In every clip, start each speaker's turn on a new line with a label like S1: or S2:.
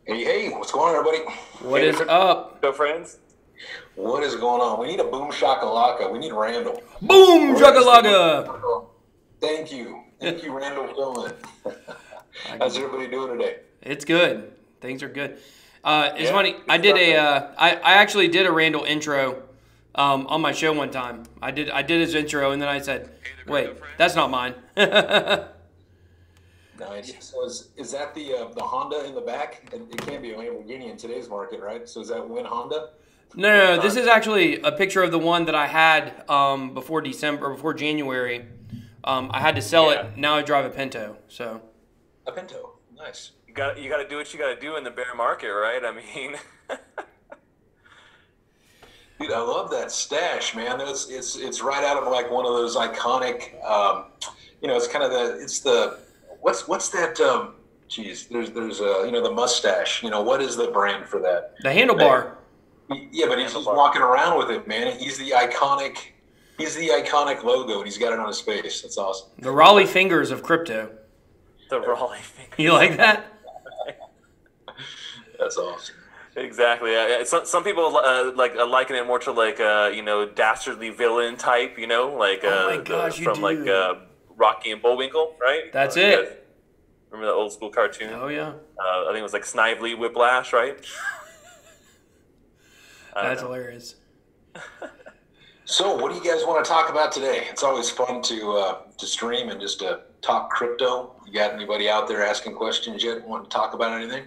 S1: Hey, hey, what's going on, everybody?
S2: What is up?
S3: So, friends,
S1: What is going on? We need a boom shakalaka. We need Randall.
S2: Boom,
S1: Where is
S2: Jugalaga!
S1: the... Thank you. Thank you, Randall Dillon. How's everybody doing today?
S2: It's good. Things are good. It's
S3: Yeah,
S2: funny. I
S3: good
S2: did
S3: stuff,
S2: I actually did a Randall intro on my show one time. I did his intro, and then I said, "Wait, that's not mine." No,
S1: Nice. So is that the Honda in the back? It can't be a Lamborghini in today's market, right? So is that Win Honda?
S2: no. This is actually a picture of the one that I had before January. I had to sell
S3: Yeah.
S2: it. Now I drive a Pinto. So
S1: A Pinto. Nice.
S3: you got to do what you got to do in the bear market, right? I mean,
S1: Dude, I love that stash, man. It's right out of like one of those iconic. It's kind of the what's that? Geez, there's the mustache. What is the brand for that?
S2: the handlebar.
S1: Yeah, but he's just
S3: Handlebar.
S1: walking around with it, man. He's the iconic. He's the iconic logo, and he's got it on his face. That's awesome.
S2: The Raleigh fingers of crypto.
S3: the Raleigh thing.
S2: You like that?
S1: That's awesome.
S3: Exactly. Some people liken it more to like dastardly villain type.
S2: Oh my gosh, you
S3: from like
S2: do.
S3: Rocky and Bullwinkle, right?
S2: That's
S3: You
S2: it.
S3: guys remember the old school cartoon?
S2: Oh yeah.
S3: I think it was like Snively Whiplash, right? I don't
S2: That's
S3: know.
S2: hilarious.
S1: So, what do you guys want to talk about today? It's always fun to stream and just to talk crypto. You got anybody out there asking questions yet? Want to talk about anything?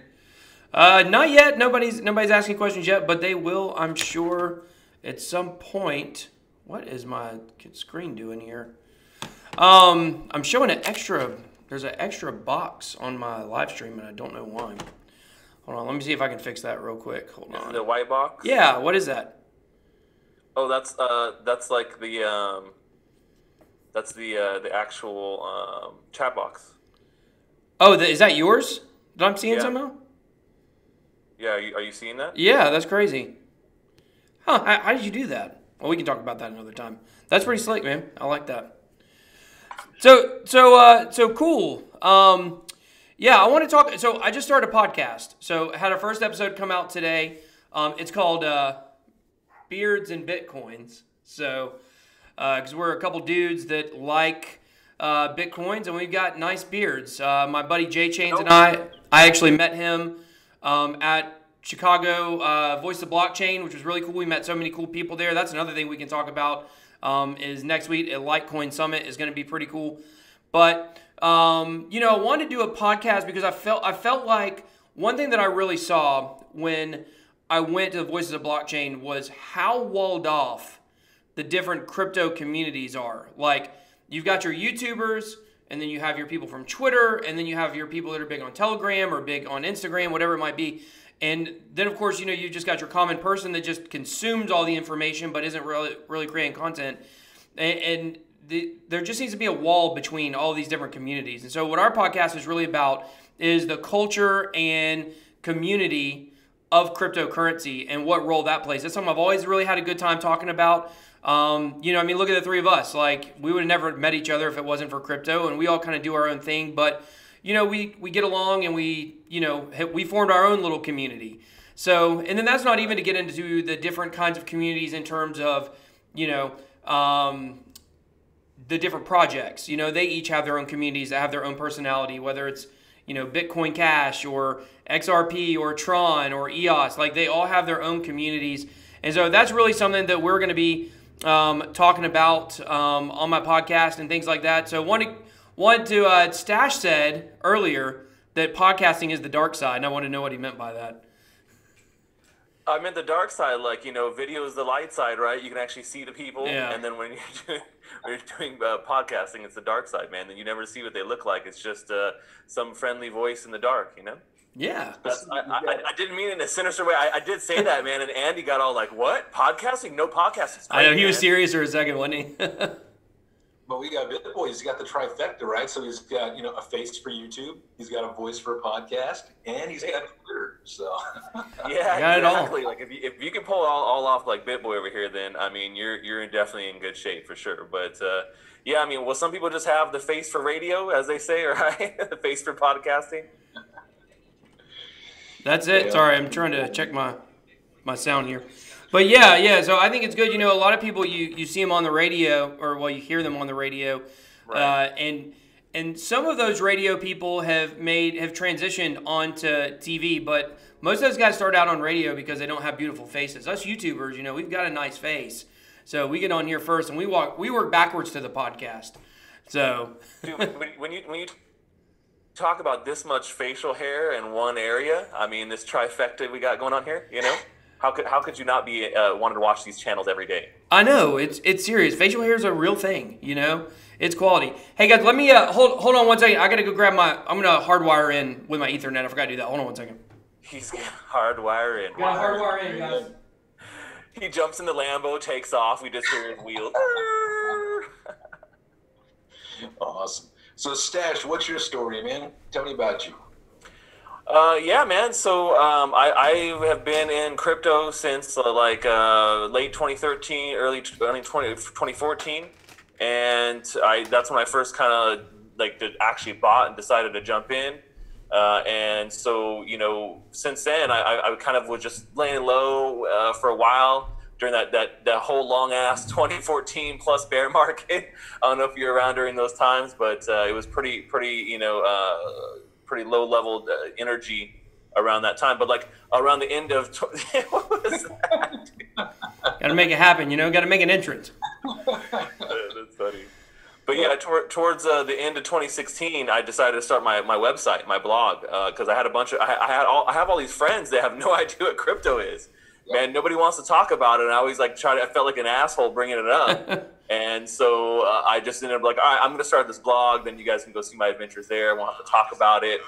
S2: Not yet. Nobody's asking questions yet, but they will, I'm sure, at some point. What is my screen doing here? I'm showing an extra. There's an extra box on my live stream, and I don't know why. Hold on. Let me see if I can fix that real quick. Hold
S3: Is it
S2: on.
S3: the white box?
S2: Yeah. What is that?
S3: Oh, that's like the actual chat box.
S2: Oh, is that yours? That I'm seeing
S3: Yeah.
S2: somehow?
S3: Yeah, are you seeing that?
S2: Yeah, that's crazy. Huh? How did you do that? Well, we can talk about that another time. That's pretty slick, man. I like that. So cool. Yeah, I want to talk. So I just started a podcast. So I had our first episode come out today. It's called Beards and Bitcoins. So, because we're a couple dudes that like Bitcoins and we've got nice beards. My buddy Jay Chains and I actually met him at Chicago Voice of Blockchain, which was really cool. We met so many cool people there. That's another thing we can talk about. Is next week at Litecoin Summit is going to be pretty cool. But I wanted to do a podcast because I felt like one thing that I really saw when I went to the Voices of Blockchain was how walled off the different crypto communities are. Like, you've got your YouTubers, and then you have your people from Twitter, and then you have your people that are big on Telegram or big on Instagram, whatever it might be. And then, of course, you just got your common person that just consumes all the information but isn't really creating content. There just needs to be a wall between all these different communities. And so what our podcast is really about is the culture and community of cryptocurrency and what role that plays. That's something I've always really had a good time talking about. Look at the three of us. Like, we would have never met each other if it wasn't for crypto, and we all kind of do our own thing. But we get along, and we formed our own little community. So, and then that's not even to get into the different kinds of communities in terms of, the different projects. They each have their own communities that have their own personality, whether it's, Bitcoin Cash or XRP or Tron or EOS. Like, they all have their own communities. And so that's really something that we're going to be talking about on my podcast and things like that. So Stash said earlier that podcasting is the dark side, and I want to know what he meant by that.
S3: I meant the dark side, like, video is the light side, right? You can actually see the people,
S2: Yeah.
S3: and then when you're doing podcasting, it's the dark side, man. Then you never see what they look like. It's just some friendly voice in the dark,
S2: Yeah.
S3: I didn't mean it in a sinister way. I did say that, man, and Andy got all like, "What? Podcasting? No podcasting."
S2: I know, he was serious for a second, wasn't he?
S1: But we got BitBoy. He's got the trifecta, right? So he's got a face for YouTube, he's got a voice for a podcast, and he's got Twitter. So
S3: Yeah,
S2: Got it all.
S3: exactly. Like if you can pull it all off like BitBoy over here, then I mean you're definitely in good shape for sure. But yeah, I mean, well, some people just have the face for radio, as they say, right? The face for podcasting.
S2: That's it.
S1: Yeah.
S2: Sorry, I'm trying to check my sound here. But yeah. So I think it's good. You know, a lot of people you see them on the radio, or well, you hear them on the radio,
S3: Right.
S2: and some of those radio people have transitioned onto TV, but most of those guys start out on radio because they don't have beautiful faces. Us YouTubers, you know, we've got a nice face, so we get on here first and we work backwards to the podcast. So,
S3: Dude, when you talk about this much facial hair in one area, I mean, this trifecta we got going on here, you know, how could you not be wanting to watch these channels every day?
S2: I know it's serious. Facial hair is a real thing, you know. It's quality. Hey guys, let me hold on 1 second. I gotta go grab I'm gonna hardwire in with my Ethernet. I forgot to do that. Hold on 1 second.
S3: He's gonna hardwire in.
S2: Gotta hardwire in, guys.
S3: He jumps in the Lambo, takes off. We just hear his wheels.
S1: Awesome. So, Stash, what's your story, man? Tell me about you.
S3: Yeah, man. So I have been in crypto since late 2013, early 2014, and that's when I first kind of actually bought and decided to jump in. And so, you know, since then I kind of was just laying low for a while during that whole long ass 2014 plus bear market. I don't know if you're around during those times, but it was pretty low level energy around that time. But like around the end of what was that?
S2: Gotta make it happen, you know. Gotta make an entrance.
S3: That's funny. But yeah, towards the end of 2016, I decided to start my website, my blog, because I had I have all these friends that have no idea what crypto is. Man, nobody wants to talk about it, and I always I felt like an asshole bringing it up. And so I just ended up all right, I'm going to start this blog. Then you guys can go see my adventures there. We'll have to talk about it.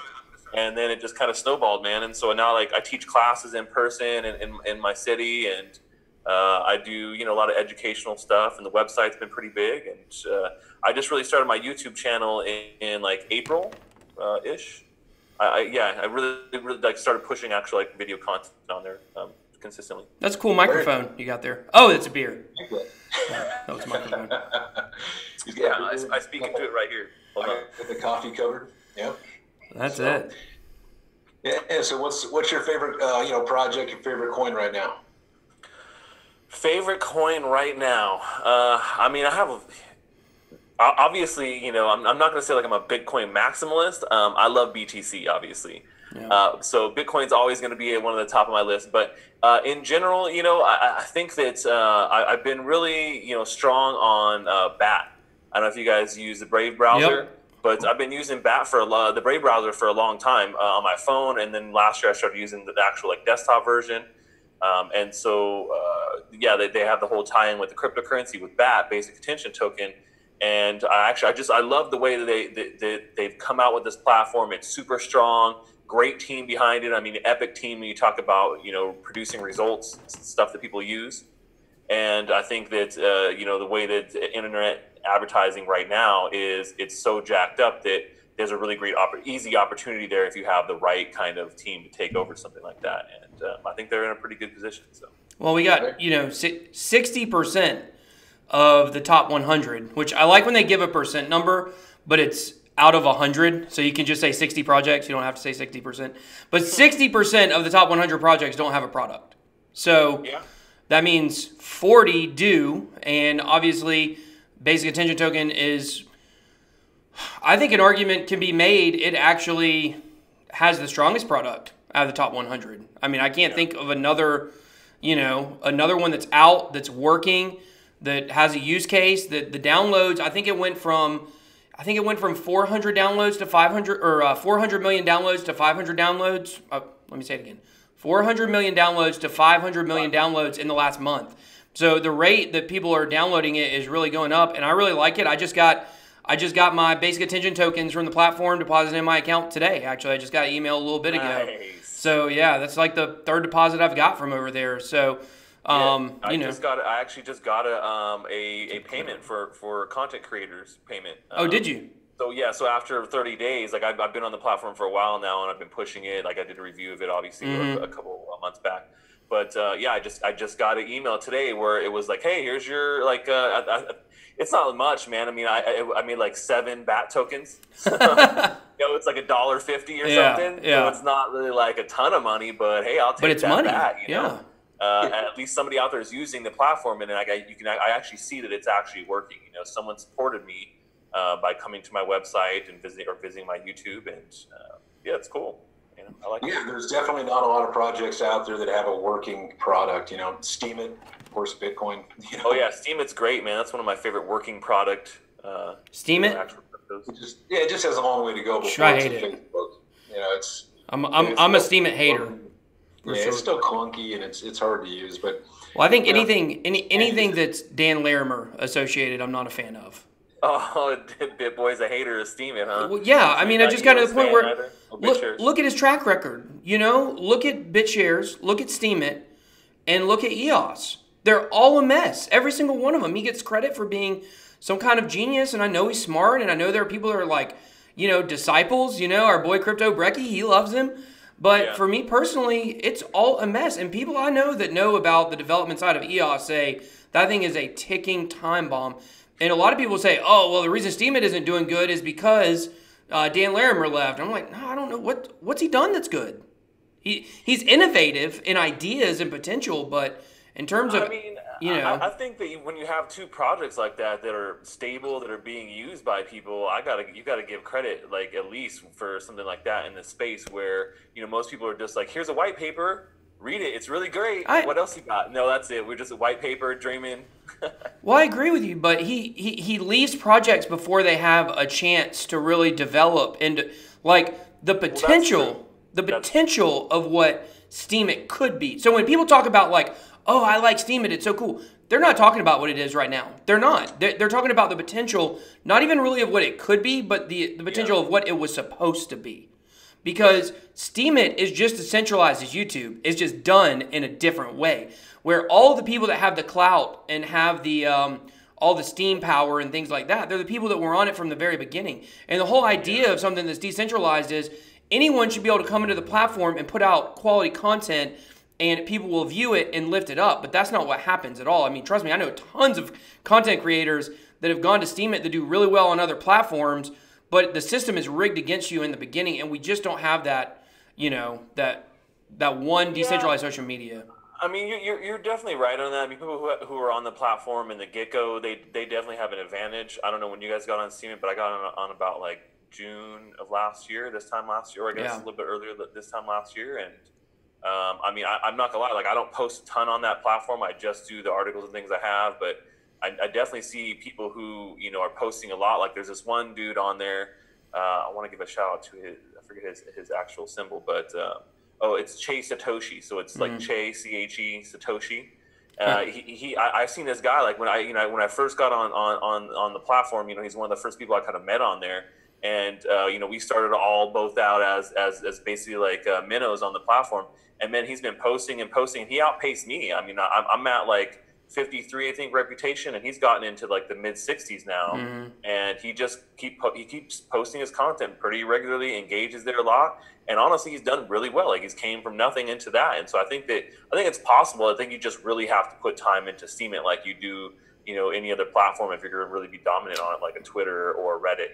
S3: And then it just kind of snowballed, man. And so now I teach classes in person in my city, and I do a lot of educational stuff. And the website's been pretty big. And I just really started my YouTube channel in April ish. I really started pushing actual video content on there. Consistently.
S2: That's a cool microphone you got there. Oh, it's a beer. That was a microphone.
S3: Yeah, I speak into it right here. Hold on.
S1: Got the coffee covered. Yep.
S2: That's it.
S1: Yeah. So what's your favorite project? Your favorite coin right now?
S3: Favorite coin right now. I mean, I have obviously. I'm not going to say I'm a Bitcoin maximalist. I love BTC, obviously. Yeah. So Bitcoin's always going to be one of the top of my list. But in general, I think that I've been really, strong on BAT. I don't know if you guys use the Brave browser, but I've been using BAT the Brave browser for a long time on my phone. And then last year I started using the actual desktop version. And so, they have the whole tie-in with the cryptocurrency with BAT, Basic Attention Token. And I love the way that they've come out with this platform. It's super strong. Great team behind it. I mean, epic team when you talk about, producing results, stuff that people use. And I think that, the way that internet advertising right now it's so jacked up that there's a really great, easy opportunity there if you have the right kind of team to take over something like that. And I think they're in a pretty good position. So,
S2: well, we got, 60% of the top 100, which I like when they give a percent number, but it's out of 100, so you can just say 60 projects. You don't have to say 60%. But 60% of the top 100 projects don't have a product. So that means 40 do, and obviously Basic Attention Token is, I think an argument can be made, it actually has the strongest product out of the top 100. I mean, I can't think of another one that's out, that's working, that has a use case, that the downloads, I think it went from 400 downloads to 500, or 400 million downloads to 500 downloads. Let me say it again. 400 million downloads to 500 million downloads in the last month. So the rate that people are downloading it is really going up, and I really like it. I just got my Basic Attention tokens from the platform deposited in my account today. Actually, I just got an email a little bit ago.
S3: Nice.
S2: So yeah, that's like the third deposit I've got from over there. So
S3: I actually just got a payment for content creators payment.
S2: Oh, did you?
S3: So after 30 days, like I've been on the platform for a while now, and I've been pushing it. Like I did a review of it, obviously, a couple of months back. But I just got an email today where it was like, hey, here's your like. It's not much, man. I mean, I made like 7 BAT tokens. It's like $1.50 or something.
S2: Yeah.
S3: So it's not really like a ton of money, but hey, I'll take
S2: but it's
S3: that
S2: money.
S3: BAT, you
S2: yeah.
S3: know? At least somebody out there is using the platform, and then I actually see that it's actually working. Someone supported me by coming to my website and visiting my YouTube, and it's cool. I like it.
S1: Yeah, there's definitely not a lot of projects out there that have a working product. Steemit, of course, Bitcoin.
S3: Oh yeah, Steemit's great, man. That's one of my favorite working product.
S2: Steemit.
S1: It just has a long way to go before
S2: I
S1: it's
S2: hate
S1: a
S2: it.
S1: Facebook.
S2: I'm a Steemit hater.
S1: Yeah, it's still clunky and it's hard to use, but
S2: I think anything that's Dan Larimer associated, I'm not a fan of.
S3: Oh, BitBoy's a hater of Steemit, huh?
S2: Well, yeah, I mean, I just got to the point where look at his track record. Look at BitShares, look at Steemit, and look at EOS. They're all a mess. Every single one of them. He gets credit for being some kind of genius, and I know he's smart, and I know there are people that are like, disciples. Our boy Crypto Brecky, he loves him. But for me personally, it's all a mess. And people I know that know about the development side of EOS say that thing is a ticking time bomb. And a lot of people say, oh, well, the reason Steemit isn't doing good is because Dan Larimer left. I'm like, no, I don't know. What's he done that's good? He's innovative in ideas and potential, but in terms of,
S3: I think that when you have 2 projects like that are stable, that are being used by people, you gotta give credit, like at least for something like that in this space where most people are just like, here's a white paper, read it, it's really great. What else you got? No, that's it. We're just a white paper dreaming.
S2: Well, I agree with you, but he leaves projects before they have a chance to really develop into like the potential. The potential of what Steemit could be. So when people talk about like, oh, I like Steemit, it's so cool, they're not talking about what it is right now. They're not. They're talking about the potential, not even really of what it could be, but the potential of what it was supposed to be. Because Steemit is just as centralized as YouTube. It's just done in a different way. Where all the people that have the clout and have the all the steam power and things like that, they're the people that were on it from the very beginning. And the whole idea of something that's decentralized is anyone should be able to come into the platform and put out quality content and people will view it and lift it up. But that's not what happens at all. I mean, trust me, I know tons of content creators that have gone to Steemit that do really well on other platforms, but the system is rigged against you in the beginning, and we just don't have that, that one decentralized social media.
S3: I mean, you're definitely right on that. I mean, people who are on the platform in the get-go, they definitely have an advantage. I don't know when you guys got on Steemit, but I got on about like June of last year, or I guess a little bit earlier this time last year. And I'm not gonna lie, like I don't post a ton on that platform. I just do the articles and things I have, but I definitely see people who, are posting a lot. Like there's this one dude on there. I want to give a shout out to I forget his actual symbol, but it's Che Satoshi. So it's like Che, C-H-E, Satoshi. I've seen this guy, like when I first got on the platform, he's one of the first people I kind of met on there. And, we started both out as basically like minnows on the platform. And then he's been posting and posting. He outpaced me. I mean, I'm at like 53, I think, reputation, and he's gotten into like the mid 60s now. And he just keeps posting his content pretty regularly, engages there a lot. And honestly, he's done really well. Like he's came from nothing into that. And so I think it's possible. I think you just really have to put time into Steemit like you do, any other platform if you're going to really be dominant on it, like a Twitter or Reddit,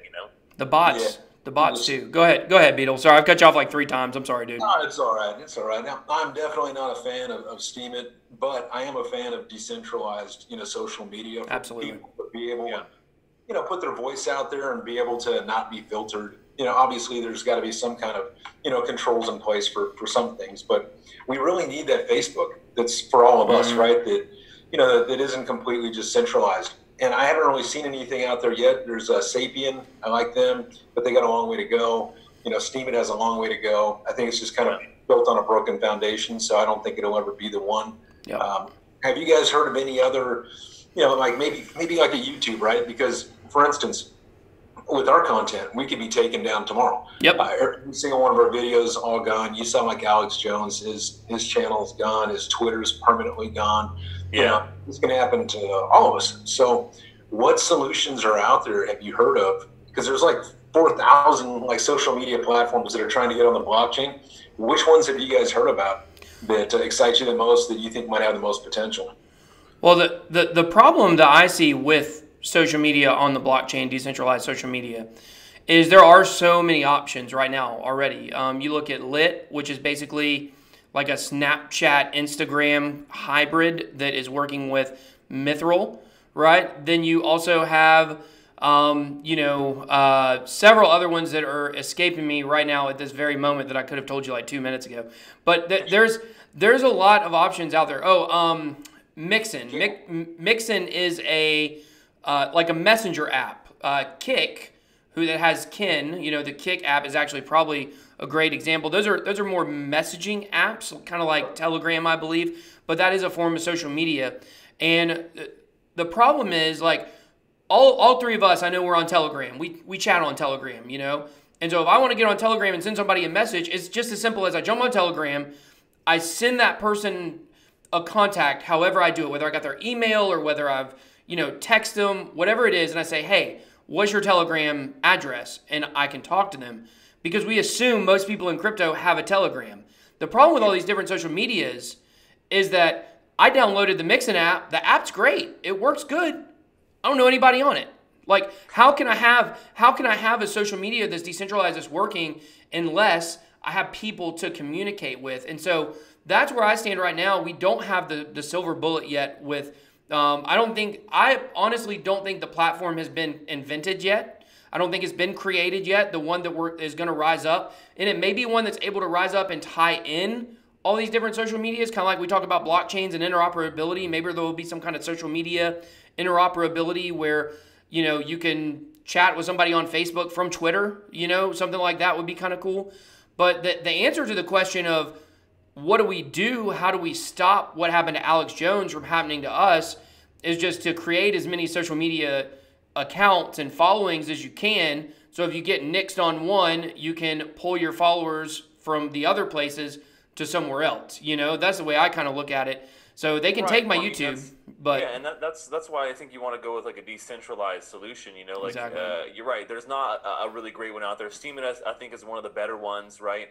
S2: The bots too. Go ahead, Beetle. Sorry, I've cut you off like 3 times. I'm sorry, dude.
S1: No, it's all right. Now, I'm definitely not a fan of Steemit, but I am a fan of decentralized, social media. For
S2: Absolutely.
S1: People to be able to, put their voice out there and be able to not be filtered. Obviously there's got to be some kind of, controls in place for some things, but we really need that Facebook that's for all of us, right? That, that isn't completely just centralized. And I haven't really seen anything out there yet. There's Sapien. I like them, but they got a long way to go. Steemit has a long way to go. I think it's just kind of built on a broken foundation, so I don't think it'll ever be the one. Have you guys heard of any other, like maybe like a YouTube, right? Because, for instance, with our content, we could be taken down tomorrow. Every single one of our videos all gone. You saw like Alex Jones, his channel's gone, his Twitter's permanently gone. It's going to happen to all of us. So what solutions are out there have you heard of? Because there's like 4,000 like social media platforms that are trying to get on the blockchain. Which ones have you guys heard about that excite you the most, that you think might have the most potential?
S2: Well, the problem that I see with social media on the blockchain, decentralized social media, is there are so many options right now already. You look at Lit, which is basically like a Snapchat, Instagram hybrid that is working with Mithril, right? Then you also have, several other ones that are escaping me right now at this very moment that I could have told you like 2 minutes ago. But there's a lot of options out there. Mixin. Mixin is a like a messenger app. Kik, that has Kin, the Kik app is actually probably a great example. Those are more messaging apps, kind of like Telegram, I believe, but that is a form of social media. And the problem is, like, all three of us, I know we're on Telegram. We chat on Telegram, And so if I want to get on Telegram and send somebody a message, it's just as simple as I jump on Telegram, I send that person a contact, however I do it, whether I got their email or whether I've, text them, whatever it is, and I say, hey, what's your Telegram address? And I can talk to them, because we assume most people in crypto have a Telegram. The problem with all these different social medias is that I downloaded the Mixin app. The app's great. It works good. I don't know anybody on it. Like, how can I have a social media that's decentralized that's working unless I have people to communicate with? And so that's where I stand right now. We don't have the silver bullet yet with I honestly don't think the platform has been invented yet. I don't think it's been created yet, the one that is going to rise up. And it may be one that's able to rise up and tie in all these different social medias, kind of like we talk about blockchains and interoperability. Maybe there will be some kind of social media interoperability where, you can chat with somebody on Facebook from Twitter, something like that would be kind of cool. But the answer to the question of what do we do, how do we stop what happened to Alex Jones from happening to us, is just to create as many social media accounts and followings as you can. So if you get nixed on one, you can pull your followers from the other places to somewhere else. That's the way I kind of look at it. So they can take my YouTube, but
S3: yeah, and that's why I think you want to go with like a decentralized solution.
S2: Exactly.
S3: You're right. There's not a really great one out there. Steemit, I think, is one of the better ones, right?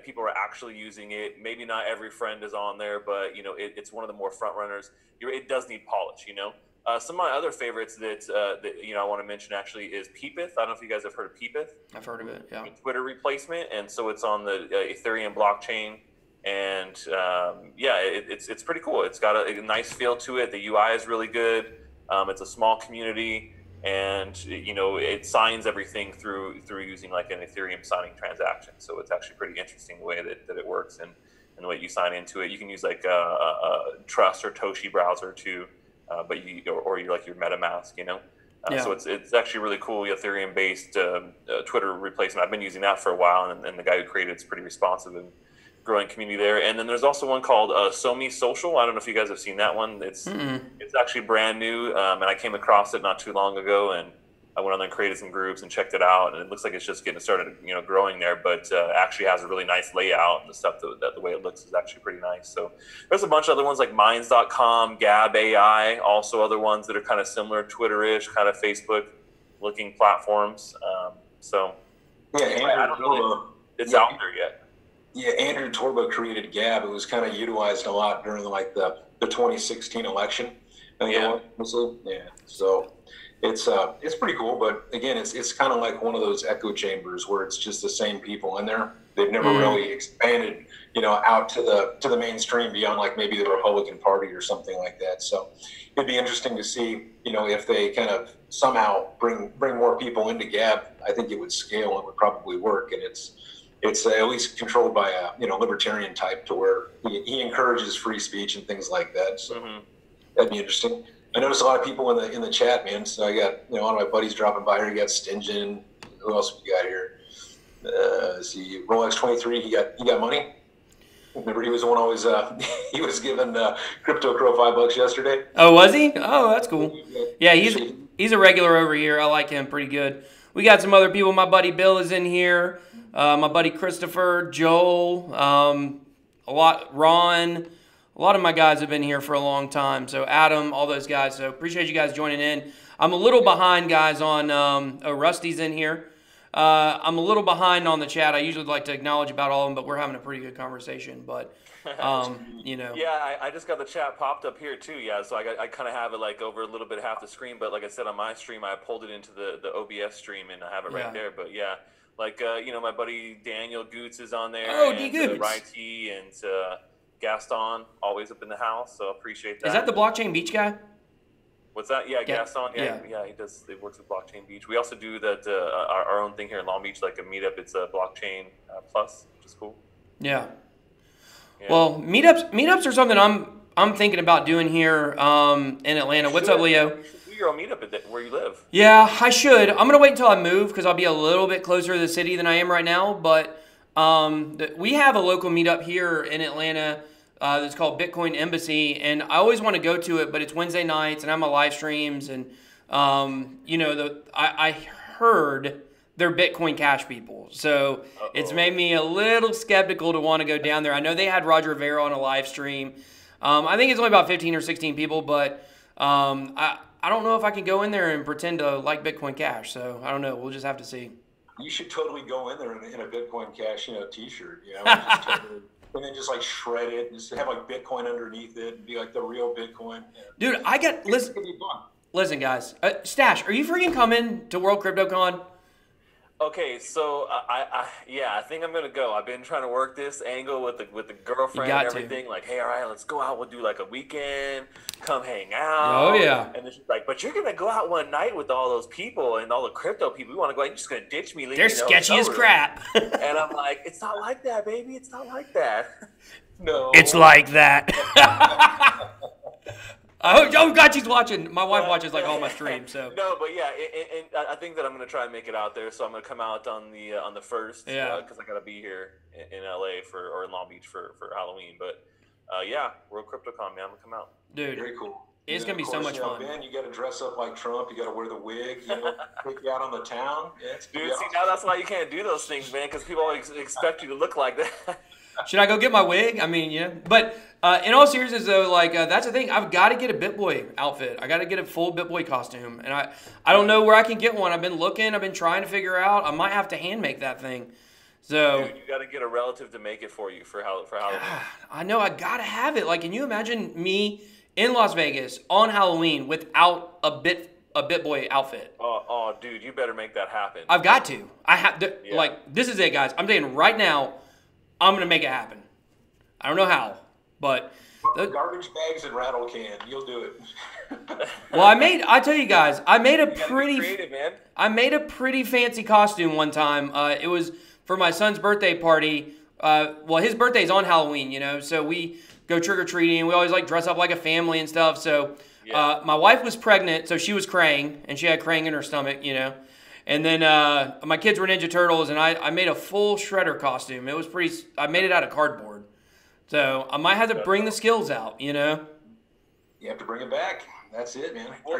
S3: People are actually using it. Maybe not every friend is on there, but it's one of the more front runners. It does need polish. Some of my other favorites that I want to mention actually is Peepeth. I don't know if you guys have heard of Peepeth.
S2: I've heard of it. Yeah.
S3: Twitter replacement, and so it's on the Ethereum blockchain, and it's pretty cool. It's got a nice feel to it. The UI is really good. It's a small community. And it signs everything through using like an Ethereum signing transaction. So it's actually pretty interesting the way that it works, and the way you sign into it. You can use like a Trust or Toshi browser too, but or your MetaMask. So it's actually really cool. Ethereum based Twitter replacement. I've been using that for a while, and the guy who created it's pretty responsive and growing community there. And then there's also one called Somi Social. I don't know if you guys have seen that one. It's actually brand new, and I came across it not too long ago, and I went on there and created some groups and checked it out, and it looks like it's just getting started, growing there, but actually has a really nice layout, and the stuff that the way it looks is actually pretty nice. So there's a bunch of other ones like Minds.com, Gab AI, also other ones that are kind of similar, Twitter-ish, kind of Facebook-looking platforms. I don't know if it's out there yet.
S1: Yeah, Andrew Torba created Gab. It was kind of utilized a lot during like the 2016 election. So it's pretty cool. But again, it's kind of like one of those echo chambers where it's just the same people in there. They've never really expanded, out to the mainstream beyond like maybe the Republican Party or something like that. So it'd be interesting to see, if they kind of somehow bring more people into Gab. I think it would scale. It would probably work, and it's at least controlled by a libertarian type to where he encourages free speech and things like that. So that'd be interesting. I noticed a lot of people in the chat, man. So I got a lot of my buddies dropping by here. You got Stingeon. Who else we got here? Let's see, Rolex 23. He got money. Remember, he was the one always. He was giving Crypto Crow $5 yesterday.
S2: Oh, was he? Oh, that's cool. Yeah, he's a regular over here. I like him pretty good. We got some other people. My buddy Bill is in here. My buddy Christopher, Joel, Ron, a lot of my guys have been here for a long time. So Adam, all those guys. So appreciate you guys joining in. I'm a little behind, guys, on Rusty's in here. I'm a little behind on the chat. I usually like to acknowledge about all of them, but we're having a pretty good conversation. But, you know.
S3: Yeah, I just got the chat popped up here too. Yeah, so I kind of have it like over a little bit half the screen. But like I said, on my stream, I pulled it into the OBS stream and I have it right there. But yeah, like, you know, my buddy Daniel Goots is on there.
S2: Oh, D. Goots.
S3: Righty and Gaston, always up in the house. So appreciate that.
S2: Is that the Blockchain Beach guy?
S3: What's that? Yeah, Gaston. Yeah, he works with Blockchain Beach. We also do that our own thing here in Long Beach, like a meetup. It's a Blockchain Plus, which is cool.
S2: Yeah. Well, meetups are something I'm thinking about doing here in Atlanta. What's up, Leo?
S3: You should do your own meetup where you live.
S2: Yeah, I should. I'm gonna wait until I move because I'll be a little bit closer to the city than I am right now. But we have a local meetup here in Atlanta. That's called Bitcoin Embassy, and I always want to go to it, but it's Wednesday nights, and I'm on live streams, and you know, I heard they're Bitcoin Cash people, so it's made me a little skeptical to want to go down there. I know they had Roger Vera on a live stream. I think it's only about 15 or 16 people, but I don't know if I can go in there and pretend to like Bitcoin Cash, so I don't know. We'll just have to see.
S1: You should totally go in there in a Bitcoin Cash, t-shirt, just totally. And then just like shred it, and just have like Bitcoin underneath it, and be like the real Bitcoin.
S2: Dude, listen, guys. Stash, are you freaking coming to World CryptoCon?
S3: Okay, so I think I'm gonna go. I've been trying to work this angle with the girlfriend and everything. Like, hey, all right, let's go out. We'll do like a weekend, come hang out.
S2: Oh yeah.
S3: And then she's like, but you're gonna go out one night with all those people and all the crypto people. We want to go out. You're just gonna ditch me.
S2: They're sketchy as crap.
S3: And I'm like, it's not like that, baby. It's not like that.
S1: No.
S2: It's like that. Oh God, she's watching. My wife watches like all my streams. So
S3: no, but yeah, and I think that I'm gonna try and make it out there. So I'm gonna come out on the first, because I gotta be here in LA or in Long Beach for Halloween. But yeah, World CryptoCon, man, I'm gonna come out.
S2: Dude,
S1: very cool.
S2: It's gonna be so much fun.
S1: Ben, you got to dress up like Trump. You got to wear the wig. Take you out on the town. Yeah,
S3: dude, see, now that's why you can't do those things, man, because people always expect you to look like that.
S2: Should I go get my wig? I mean, yeah. But in all seriousness, though, like that's the thing. I've got to get a BitBoy outfit. I got to get a full BitBoy costume, and I don't know where I can get one. I've been looking. I've been trying to figure out. I might have to hand make that thing. So
S3: dude, you got to get a relative to make it for you for Halloween.
S2: I know. I got to have it. Like, can you imagine me in Las Vegas on Halloween without a BitBoy outfit?
S3: Oh, dude, you better make that happen.
S2: I've got to. I have to. Yeah. Like, this is it, guys. I'm saying right now, I'm gonna make it happen. I don't know how, but
S1: garbage bags and rattle can. You'll do it.
S2: Well, I tell you guys, I made a pretty
S3: creative, man.
S2: I made a pretty fancy costume one time. It was for my son's birthday party. Well, his birthday's on Halloween, so we go trick or treating. We always like dress up like a family and stuff. So my wife was pregnant, so she was Krang, and she had Krang in her stomach, And then my kids were Ninja Turtles, and I made a full Shredder costume. It was I made it out of cardboard. So I might have to bring the skills out,
S1: You have to bring it back. That's it, man.
S3: Well,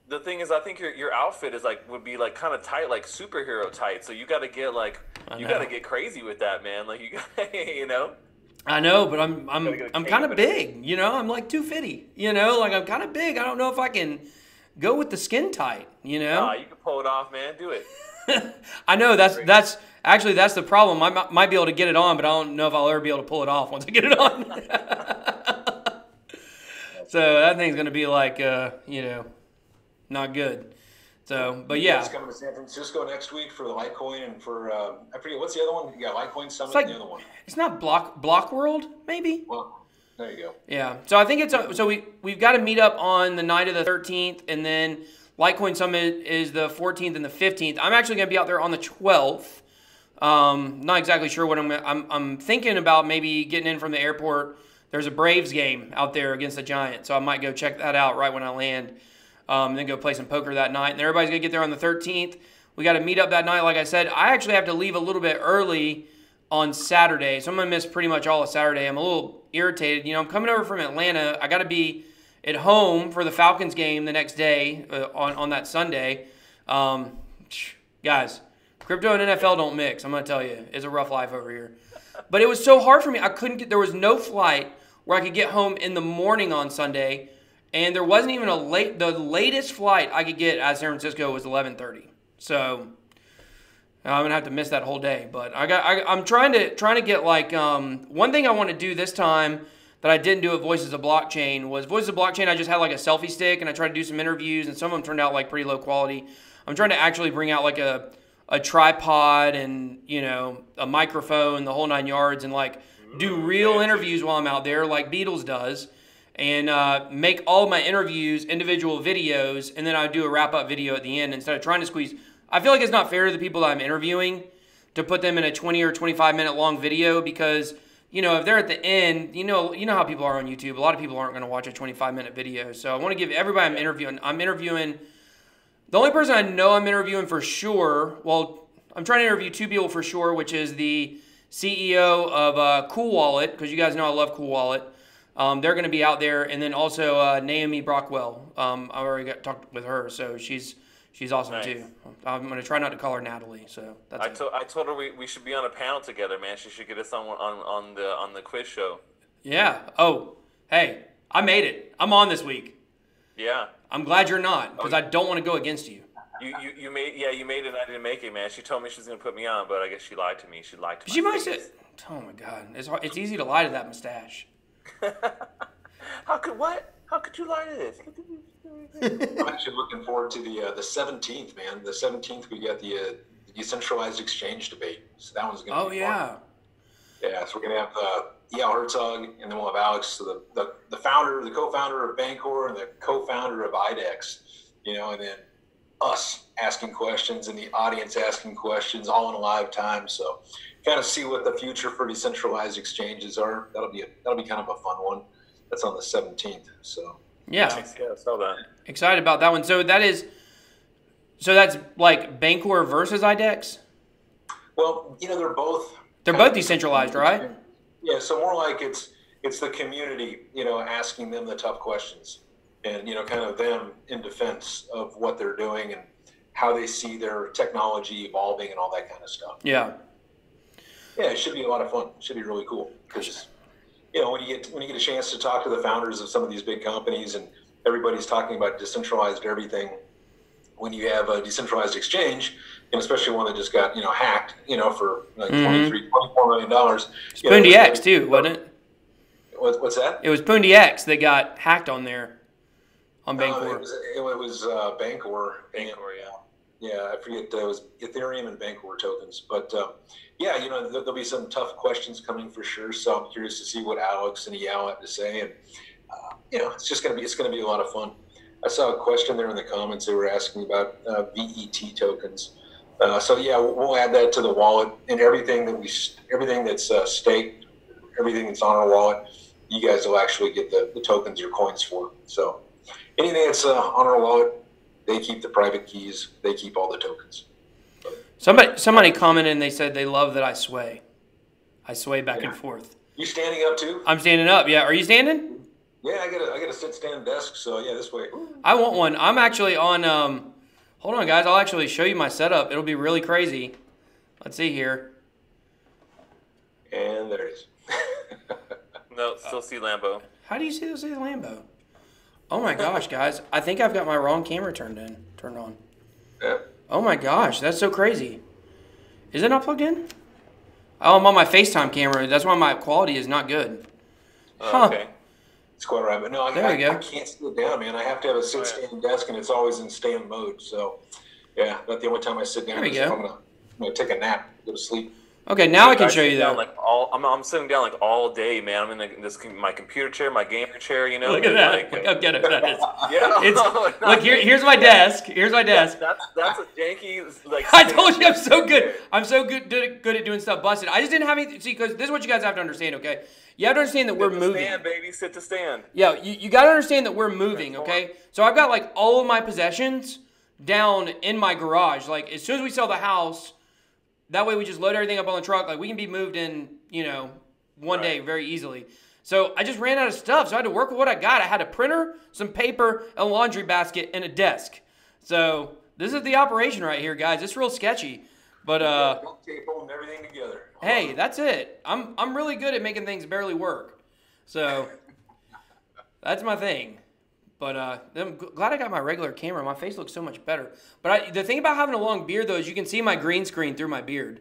S3: the thing is, I think your outfit would be kind of tight, like superhero tight. So you got to get crazy with that, man. Like you got,
S2: I know, but I'm kind of big, I'm like 250, like I'm kind of big. I don't know if I can go with the skin tight,
S3: you can pull it off, man. Do it.
S2: I know that's the problem. I might be able to get it on, but I don't know if I'll ever be able to pull it off once I get it on. So that thing's gonna be like, not good. So, but yeah.
S1: It's coming to San Francisco next week for the Litecoin and for I forget what's the other one. Yeah, Litecoin Summit. And the other one.
S2: It's not Block World, maybe.
S1: Well. There you go.
S2: Yeah. So I think we've got to meet up on the night of the 13th, and then Litecoin Summit is the 14th and the 15th. I'm actually going to be out there on the 12th. Not exactly sure what I'm thinking about maybe getting in from the airport. There's a Braves game out there against the Giants, so I might go check that out right when I land. And then go play some poker that night. And everybody's going to get there on the 13th. We got to meet up that night. Like I said, I actually have to leave a little bit early on Saturday, so I'm going to miss pretty much all of Saturday. I'm a little irritated. I'm coming over from Atlanta. I got to be at home for the Falcons game the next day on that Sunday. Guys, crypto and NFL don't mix. I'm going to tell you. It's a rough life over here. But it was so hard for me. There was no flight where I could get home in the morning on Sunday, and there wasn't even the latest flight I could get out of San Francisco was 11:30. So I'm gonna have to miss that whole day. But I'm trying to get like one thing I want to do this time that I didn't do at Voices of Blockchain was Voices of Blockchain. I just had like a selfie stick and I tried to do some interviews and some of them turned out like pretty low quality. I'm trying to actually bring out like a tripod and a microphone, the whole 9 yards, and like do real interviews while I'm out there, like Beatles does, and make all of my interviews individual videos, and then I do a wrap up video at the end instead of trying to squeeze. I feel like it's not fair to the people that I'm interviewing to put them in a 20 or 25 minute long video because if they're at the end, you know how people are on YouTube. A lot of people aren't going to watch a 25-minute video. So I want to give everybody I'm interviewing. The only person I know I'm interviewing for sure, well, I'm trying to interview 2 people for sure, which is the CEO of Cool Wallet, because you guys know I love Cool Wallet. They're going to be out there, and then also Naomi Brockwell. I already talked with her, so she's awesome too. I'm going to try not to call her Natalie. So that's
S3: I told her we should be on a panel together, man. She should get us on the quiz show.
S2: Yeah. Oh, hey, I made it. I'm on this week.
S3: Yeah.
S2: I'm glad you're not, because I don't want to go against you.
S3: You made it and I didn't make it, man. She told me she was going to put me on, but I guess she lied to me. She lied to me.
S2: She might say, oh my God. It's easy to lie to that mustache.
S3: How could you lie to this?
S1: I'm actually looking forward to the 17th, man. The 17th, we got the decentralized exchange debate. So that one's going to be fun. Yeah, so we're going to have Eyal Herzog, and then we'll have Alex, so the founder, the co-founder of Bancor, and the co-founder of IDEX, and then us asking questions and the audience asking questions all in live time. So kind of see what the future for decentralized exchanges are. That'll be kind of a fun one. That's on the 17th. So
S2: yeah,
S3: I saw that.
S2: Excited about that one. So that's like Bancor versus IDEX.
S1: Well, they're both
S2: decentralized, right?
S1: Yeah. So more like it's the community, asking them the tough questions. And, kind of them in defense of what they're doing and how they see their technology evolving and all that kind of stuff.
S2: Yeah.
S1: Yeah, it should be a lot of fun. It should be really cool because, when you get a chance to talk to the founders of some of these big companies and everybody's talking about decentralized everything, when you have a decentralized exchange, and especially one that just got, hacked, for like $24 million.
S2: It's Pundi X too, wasn't it?
S1: What's that?
S2: It was Pundi X that got hacked on there. On Bancor.
S1: It was Bancor.
S3: Bancor, yeah.
S1: Yeah, I forget. It was Ethereum and Bancor tokens. But, there'll be some tough questions coming for sure. So I'm curious to see what Alex and Eyal have to say. And, it's going to be a lot of fun. I saw a question there in the comments. They were asking about VET tokens. We'll add that to the wallet and everything that's staked, everything that's on our wallet, you guys will actually get the tokens or coins for. So anything that's on our wallet, they keep the private keys. They keep all the tokens.
S2: Somebody commented and they said they love that I sway. I sway back and forth.
S1: You standing up too?
S2: I'm standing up. Yeah. Are you standing?
S1: Yeah, I got a sit-stand desk. So yeah, this way.
S2: I want one. I'm actually on. Hold on, guys. I'll actually show you my setup. It'll be really crazy. Let's see here.
S1: And there it is.
S3: No, still see Lambo.
S2: How do you see Lambo? Oh my gosh, guys. I think I've got my wrong camera turned on.
S1: Yeah.
S2: Oh my gosh, that's so crazy. Is it not plugged in? Oh, I'm on my FaceTime camera. That's why my quality is not good.
S3: Okay.
S1: It's quite right. But no, I can't sit down, man. I have to have a sit-stand desk, and it's always in stand mode. So, yeah, that's the only time I sit down.
S2: There we go.
S1: I'm going to take a nap, go to sleep.
S2: Okay, now I can show you that.
S3: I'm sitting down like all day, man. I'm in my computer chair, my gamer chair,
S2: Look at that. Look how ghetto that is.
S3: Yeah.
S2: Look, here's my desk. Here's my desk.
S3: That's a janky,
S2: I told you I'm so good. I'm so good at doing stuff busted. I just didn't have any. See, because this is what you guys have to understand, okay? You have to understand that we're moving.
S3: Stand, baby. Sit to stand.
S2: Yeah, you got to understand that we're moving, okay? So I've got like all of my possessions down in my garage. Like as soon as we sell the house, that way we just load everything up on the truck. Like we can be moved in, one day very easily. So I just ran out of stuff. So I had to work with what I got. I had a printer, some paper, a laundry basket, and a desk. So this is the operation right here, guys. It's real sketchy. But
S1: tape holding everything together.
S2: Hey, that's it. I'm really good at making things barely work. So that's my thing. But I'm glad I got my regular camera. My face looks so much better. But the thing about having a long beard, though, is you can see my green screen through my beard.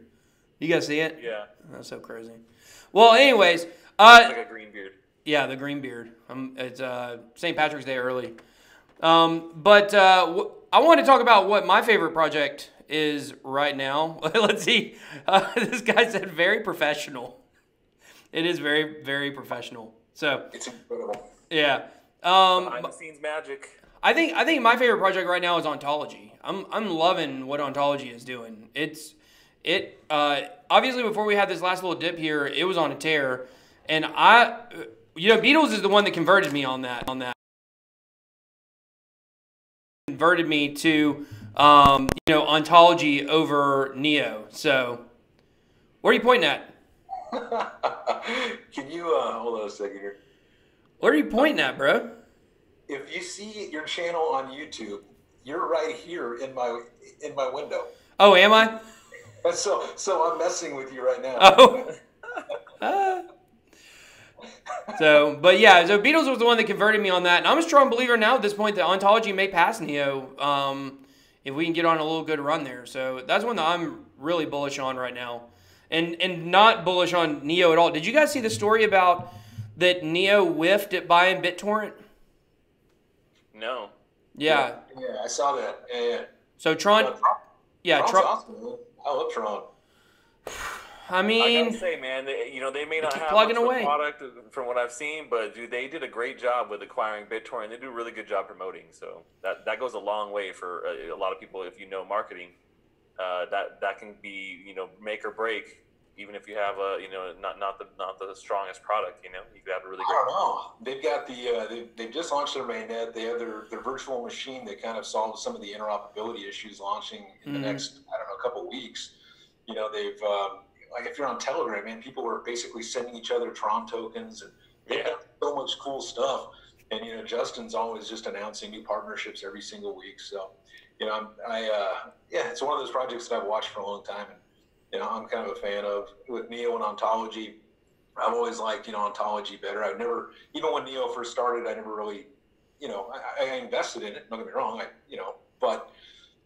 S2: You guys see it?
S3: Yeah.
S2: That's so crazy. Well, anyways.
S3: Like a green beard.
S2: Yeah, the green beard. It's St. Patrick's Day early. But I want to talk about what my favorite project is right now. Let's see. This guy said very professional. It is very, very professional. So
S1: It's incredible.
S2: yeah.
S3: Behind the scenes magic.
S2: I think my favorite project right now is Ontology. I'm loving what Ontology is doing. It obviously before we had this last little dip here, it was on a tear, and Beatles is the one that converted me on that. Converted me to Ontology over Neo. So, what are you pointing at?
S1: Can you hold on a second here?
S2: What are you pointing at, bro?
S1: If you see your channel on YouTube, you're right here in my window.
S2: Oh, am I?
S1: So I'm messing with you right now.
S2: Oh. So Beatles was the one that converted me on that, and I'm a strong believer now at this point that Ontology may pass Neo if we can get on a little good run there. So that's one that I'm really bullish on right now, and not bullish on Neo at all. Did you guys see the story about that Neo whiffed at buying BitTorrent?
S3: No.
S2: Yeah.
S1: Yeah, I saw that. Yeah.
S2: So Tron. Yeah,
S1: Tron's
S2: Tron.
S1: awesome, man. I love Tron.
S2: I mean,
S3: I gotta say, man, they may not
S2: keep
S3: have
S2: plugging
S3: much of a
S2: away.
S3: product from what I've seen, but dude, they did a great job with acquiring BitTorrent. They do a really good job promoting, so that goes a long way for a lot of people. If you know marketing, that can be make or break. Even if you have not the strongest product, you could have a really
S1: I
S3: great.
S1: don't know. They've got they've just launched their mainnet. They have their virtual machine that kind of solves some of the interoperability issues launching in the next, couple weeks. They've like if you're on Telegram, man, people are basically sending each other Tron tokens, and they've got so much cool stuff. And Justin's always just announcing new partnerships every single week. So it's one of those projects that I've watched for a long time, and I'm kind of a fan of. With Neo and Ontology, I've always liked Ontology better. I've never, even when Neo first started, I never really, I invested in it. Don't get me wrong, but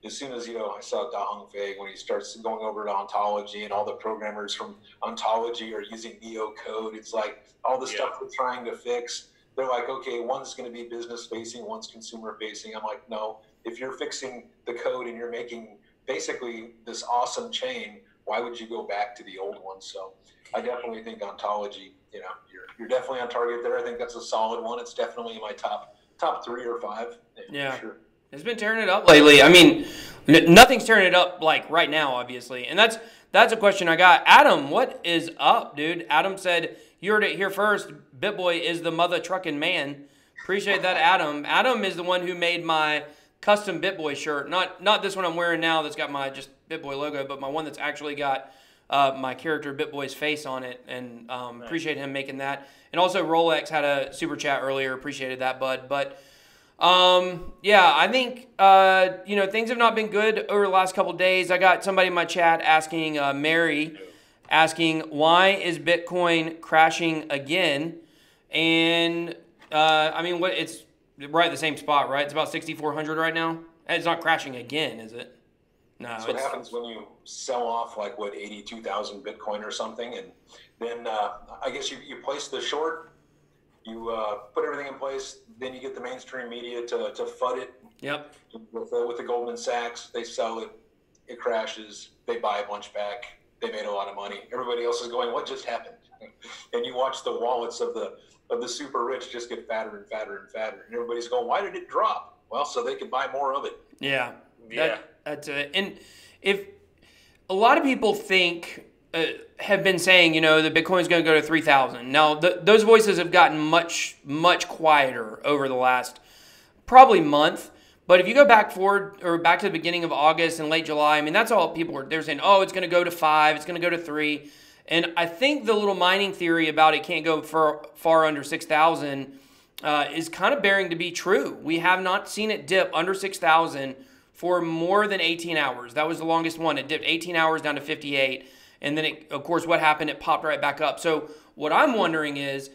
S1: as soon as I saw Da Hong Fei, when he starts going over to Ontology, and all the programmers from Ontology are using Neo code, it's like all the stuff they're trying to fix. They're like, okay, one's going to be business facing, one's consumer facing. I'm like, no, if you're fixing the code and you're making basically this awesome chain, why would you go back to the old one? So I definitely think Ontology, you're definitely on target there. I think that's a solid one. It's definitely in my top 3 or 5.
S2: Yeah.
S1: For sure.
S2: It's been tearing it up lately. I mean, nothing's tearing it up like right now, obviously. And that's a question I got. Adam, what is up, dude? Adam said, you heard it here first. BitBoy is the mother trucking man. Appreciate that, Adam. Adam is the one who made my custom BitBoy shirt. Not this one I'm wearing now that's got my just BitBoy logo, but my one that's actually got my character BitBoy's face on it. And
S3: Nice.
S2: Appreciate him making that. And also Rolex had a super chat earlier. Appreciated that, bud. But I think, things have not been good over the last couple of days. I got somebody in my chat asking, Mary, asking, why is Bitcoin crashing again? And, it's right at the same spot, right? It's about 6,400 right now. It's not crashing again, is it? No.
S1: That's what happens when you sell off 82,000 Bitcoin or something. And then, I guess you place the short, you put everything in place, then you get the mainstream media to FUD it.
S2: Yep.
S1: With the Goldman Sachs, they sell it, it crashes, they buy a bunch back, they made a lot of money. Everybody else is going, what just happened? And you watch the wallets of the super rich just get fatter and fatter and fatter. And everybody's going, why did it drop? Well, so they could buy more of it.
S2: Yeah.
S3: Yeah.
S2: That's it. And if a lot of people have been saying, that Bitcoin's going to go to 3,000. Now, those voices have gotten much, much quieter over the last probably month. But if you go back to the beginning of August and late July, that's all people they're saying, oh, it's going to go to 5, it's going to go to 3. And I think the little mining theory about it can't go far under 6,000 is kind of bearing to be true. We have not seen it dip under 6,000 for more than 18 hours. That was the longest one. It dipped 18 hours down to 58. And then, of course, what happened? It popped right back up. So what I'm wondering is,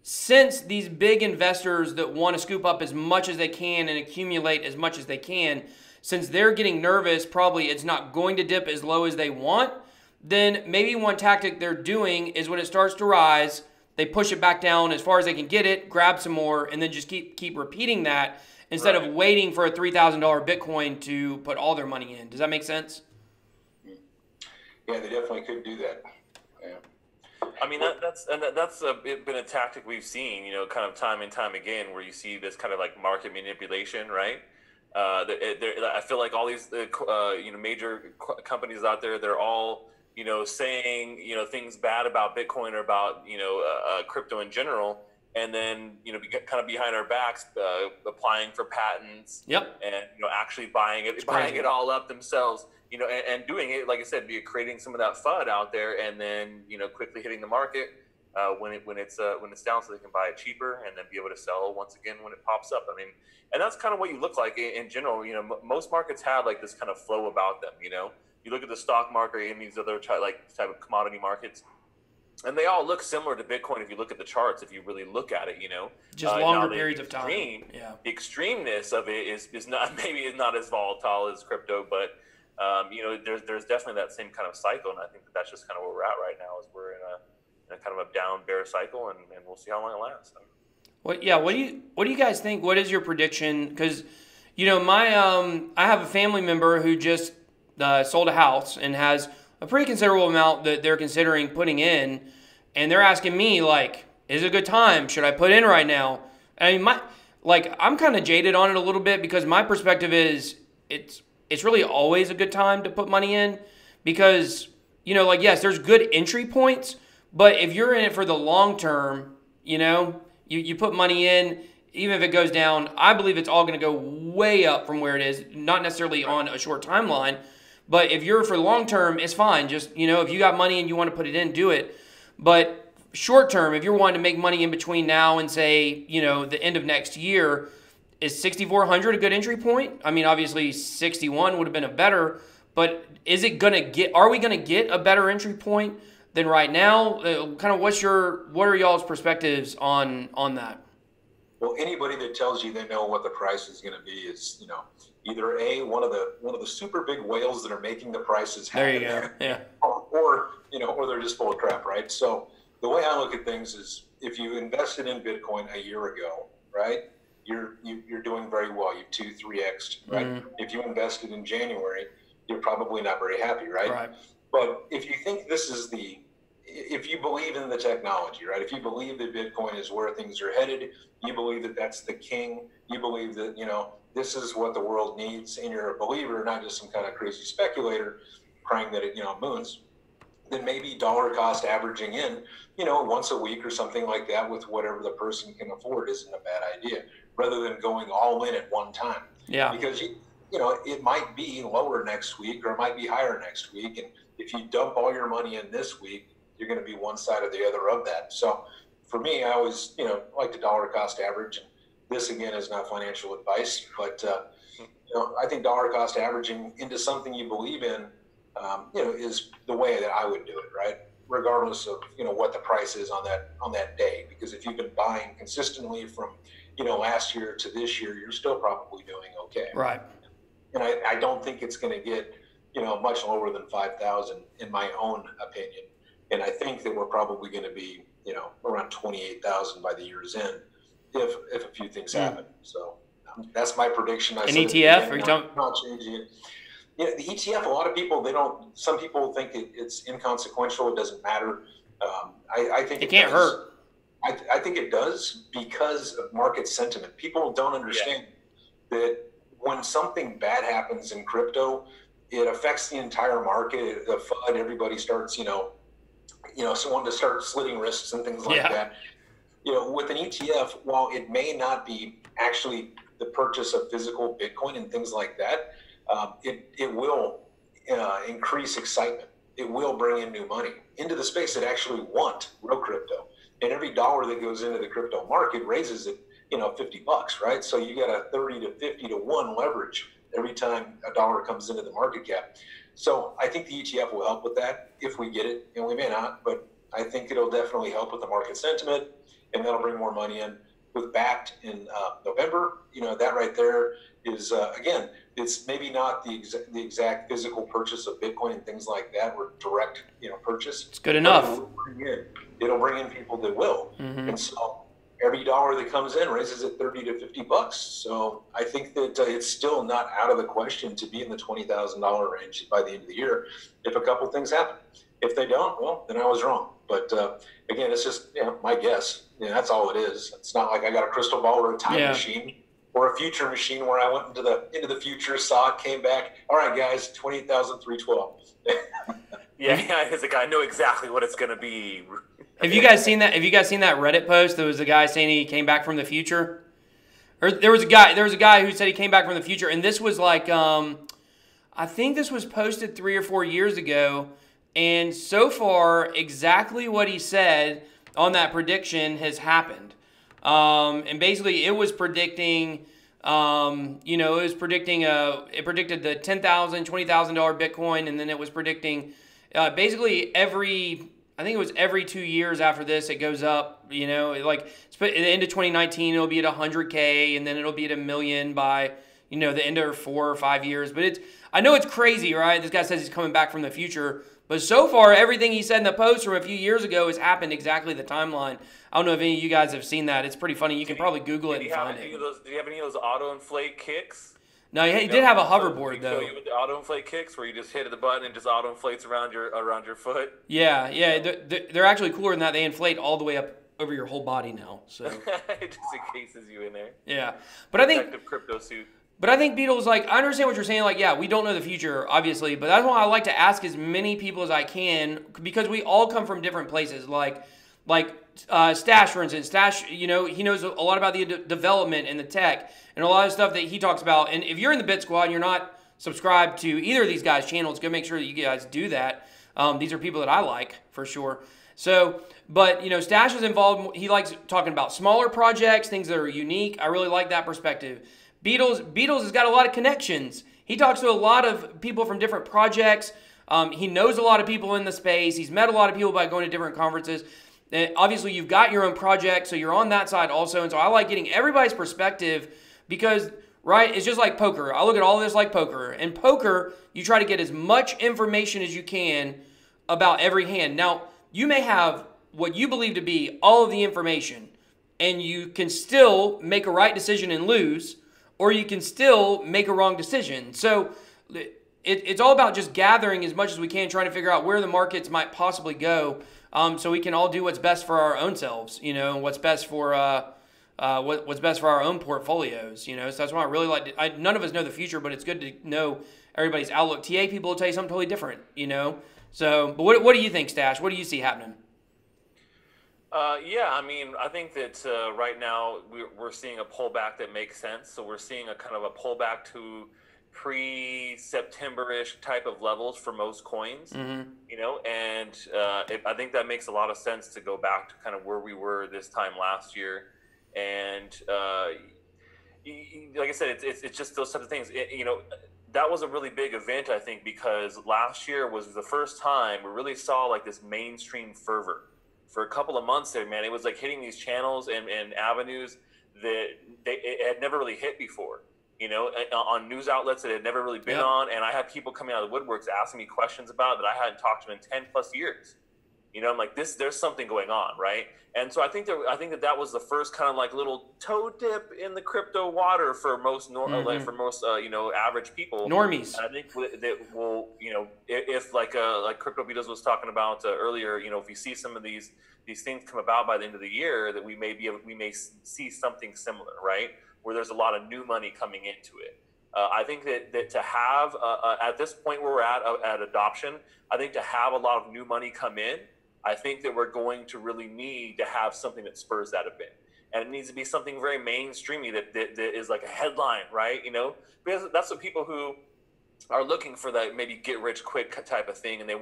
S2: since these big investors that want to scoop up as much as they can and accumulate as much as they can, since they're getting nervous, probably it's not going to dip as low as they want, then maybe one tactic they're doing is when it starts to rise, they push it back down as far as they can get it, grab some more, and then just keep repeating that instead of waiting for a $3,000 Bitcoin to put all their money in. Does that make sense?
S1: Yeah, they definitely could do that. Yeah.
S3: I mean, that's been a tactic we've seen, kind of time and time again, where you see this kind of like market manipulation, right? I feel like all these major companies out there, they're all saying things bad about Bitcoin or about crypto in general, and then kind of behind our backs applying for patents.
S2: Yep.
S3: And actually buying it all up themselves. And doing it, like I said, creating some of that FUD out there, and then quickly hitting the market when it's down, so they can buy it cheaper and then be able to sell once again when it pops up. I mean, and that's kind of what you look like in general. Most markets have like this kind of flow about them. You look at the stock market and these other type of commodity markets, and they all look similar to Bitcoin if you look at the charts. If you really look at it,
S2: just longer periods of time.
S3: Yeah. The extremeness of it is not as volatile as crypto, but there's definitely that same kind of cycle, and I think that's just kind of where we're at right now. Is we're in a kind of a down bear cycle, and we'll see how long it lasts.
S2: What do you guys think? What is your prediction? Because I have a family member who just sold a house and has a pretty considerable amount that they're considering putting in, and they're asking me like, is it a good time? Should I put in right now? I mean, I'm kind of jaded on it a little bit because my perspective is it's really always a good time to put money in because, yes, there's good entry points, but if you're in it for the long term, you put money in, even if it goes down, I believe it's all going to go way up from where it is, not necessarily on a short timeline, but if you're for the long term, it's fine. Just, if you got money and you want to put it in, do it. But short term, if you're wanting to make money in between now and say, the end of next year, is 6,400 a good entry point? I mean, obviously 61 would have been a better, but are we going to get a better entry point than right now? Kind of what are y'all's perspectives on that?
S1: Well, anybody that tells you they know what the price is going to be is, either one of the super big whales that are making the prices happen.
S2: There you go. Yeah.
S1: Or they're just full of crap, right? So the way I look at things is if you invested in Bitcoin a year ago, right? You're doing very well. You've 2-3x'd, right? Mm-hmm. If you invested in January, you're probably not very happy, right?
S2: Right.
S1: But if you think if you believe in the technology, right? If you believe that Bitcoin is where things are headed, you believe that that's the king, you believe that, this is what the world needs, and you're a believer, not just some kind of crazy speculator praying that it, moons, then maybe dollar cost averaging in, once a week or something like that with whatever the person can afford isn't a bad idea, rather than going all in at one time.
S2: Yeah.
S1: Because, it might be lower next week or it might be higher next week. And if you dump all your money in this week, you're going to be one side or the other of that. So for me, I always, like to dollar cost average. And this, again, is not financial advice, but, I think dollar cost averaging into something you believe in, is the way that I would do it, right? Regardless of, what the price is on that day. Because if you've been buying consistently from, last year to this year, you're still probably doing okay.
S2: Right.
S1: And I don't think it's going to get, much lower than 5,000 in my own opinion. And I think that we're probably going to be, around 28,000 by the year's end if a few things happen. So that's my prediction.
S2: An ETF? Are you talking?
S1: Not changing it. The ETF, a lot of people, some people think it's inconsequential. It doesn't matter. I think
S2: it can't hurt.
S1: I think it does because of market sentiment. People don't understand that when something bad happens in crypto, it affects the entire market. The FUD, everybody starts, someone to start slitting wrists and things like that. With an ETF, while it may not be actually the purchase of physical Bitcoin and things like that, it will increase excitement. It will bring in new money into the space that actually want real crypto. And every dollar that goes into the crypto market raises it, $50, right? So you got a 30 to 50 to 1 leverage every time a dollar comes into the market cap. So I think the ETF will help with that if we get it, and we may not, but I think it'll definitely help with the market sentiment. and that'll bring more money in. With BACT in November, that right there is, again, it's maybe not the exact physical purchase of Bitcoin and things like that, or direct, purchase.
S2: It's good enough.
S1: It'll bring in people that will. Mm-hmm. And so every dollar that comes in raises it $30 to $50. So I think that it's still not out of the question to be in the $20,000 range by the end of the year if a couple things happen. If they don't, well, then I was wrong. But again, it's just my guess. That's all it is. It's not like I got a crystal ball or a time machine or a future machine where I went into the future, saw it, came back. All right, guys, 28,312.
S3: Yeah, it's like I know exactly what it's going to be.
S2: Have you guys seen that? Have you guys seen that Reddit post? There was a guy saying he came back from the future. Or there was a guy who said he came back from the future, and this was like I think this was posted 3 or 4 years ago. And so far, exactly what he said on that prediction has happened. And basically, it was predicting, it predicted the $10,000, $20,000 Bitcoin, and then it was predicting basically every 2 years after this, it goes up. Like at the end of 2019, it'll be at 100K, and then it'll be at 1 million by the end of 4 or 5 years. But I know it's crazy, right? This guy says he's coming back from the future. But so far, everything he said in the post from a few years ago has happened exactly the timeline. I don't know if any of you guys have seen that. It's pretty funny. You can probably Google it and find it.
S3: Do you have any of those auto-inflate kicks?
S2: No, he did have a hoverboard, though.
S3: You with the auto-inflate kicks where you just hit the button and just auto-inflates around your foot?
S2: Yeah. They're actually cooler than that. They inflate all the way up over your whole body now. So
S3: just encases you in there.
S2: Yeah. But I think
S3: protective crypto suit.
S2: But I think Beatles, I understand what you're saying. We don't know the future, obviously, but that's why I like to ask as many people as I can, because we all come from different places. Like Stash, for instance. Stash, he knows a lot about the development and the tech and a lot of stuff that he talks about. And if you're in the Bit Squad and you're not subscribed to either of these guys' channels, go make sure that you guys do that. These are people that I like, for sure. So, but, Stash is involved. He likes talking about smaller projects, things that are unique. I really like that perspective. Beatles has got a lot of connections. He talks to a lot of people from different projects. He knows a lot of people in the space. He's met a lot of people by going to different conferences. Obviously, you've got your own project, so you're on that side also. And so I like getting everybody's perspective because, right, it's just like poker. I look at all this like poker. In poker, you try to get as much information as you can about every hand. Now, you may have what you believe to be all of the information, and you can still make a right decision and lose, or you can still make a wrong decision. So it's all about just gathering as much as we can, trying to figure out where the markets might possibly go, so we can all do what's best for our own selves, what's best for what's best for our own portfolios. So that's why I really like. None of us know the future, but it's good to know everybody's outlook. TA people will tell you something totally different. So, but what do you think, Stash? What do you see happening?
S3: I think that right now we're seeing a pullback that makes sense. So we're seeing a kind of a pullback to pre-September-ish type of levels for most coins, and I think that makes a lot of sense to go back to kind of where we were this time last year. And like I said, it's just those types of things. That was a really big event, I think, because last year was the first time we really saw like this mainstream fervor. For a couple of months there, man, it was like hitting these channels and avenues that it had never really hit before, on news outlets that it had never really been on. And I had people coming out of the woodworks asking me questions about that I hadn't talked to in 10 plus years. I'm like, there's something going on, right? And so I think that was the first kind of like little toe dip in the crypto water for most average people,
S2: normies.
S3: And I think that will, if like Crypto Beatles was talking about earlier, if you see some of these things come about by the end of the year, that we may see something similar, right? Where there's a lot of new money coming into it. I think that to have at this point where we're at adoption, I think to have a lot of new money come in, I think that we're going to really need to have something that spurs that a bit. And it needs to be something very mainstreamy that is like a headline, right? Because that's what people who are looking for that maybe get rich quick type of thing, and they've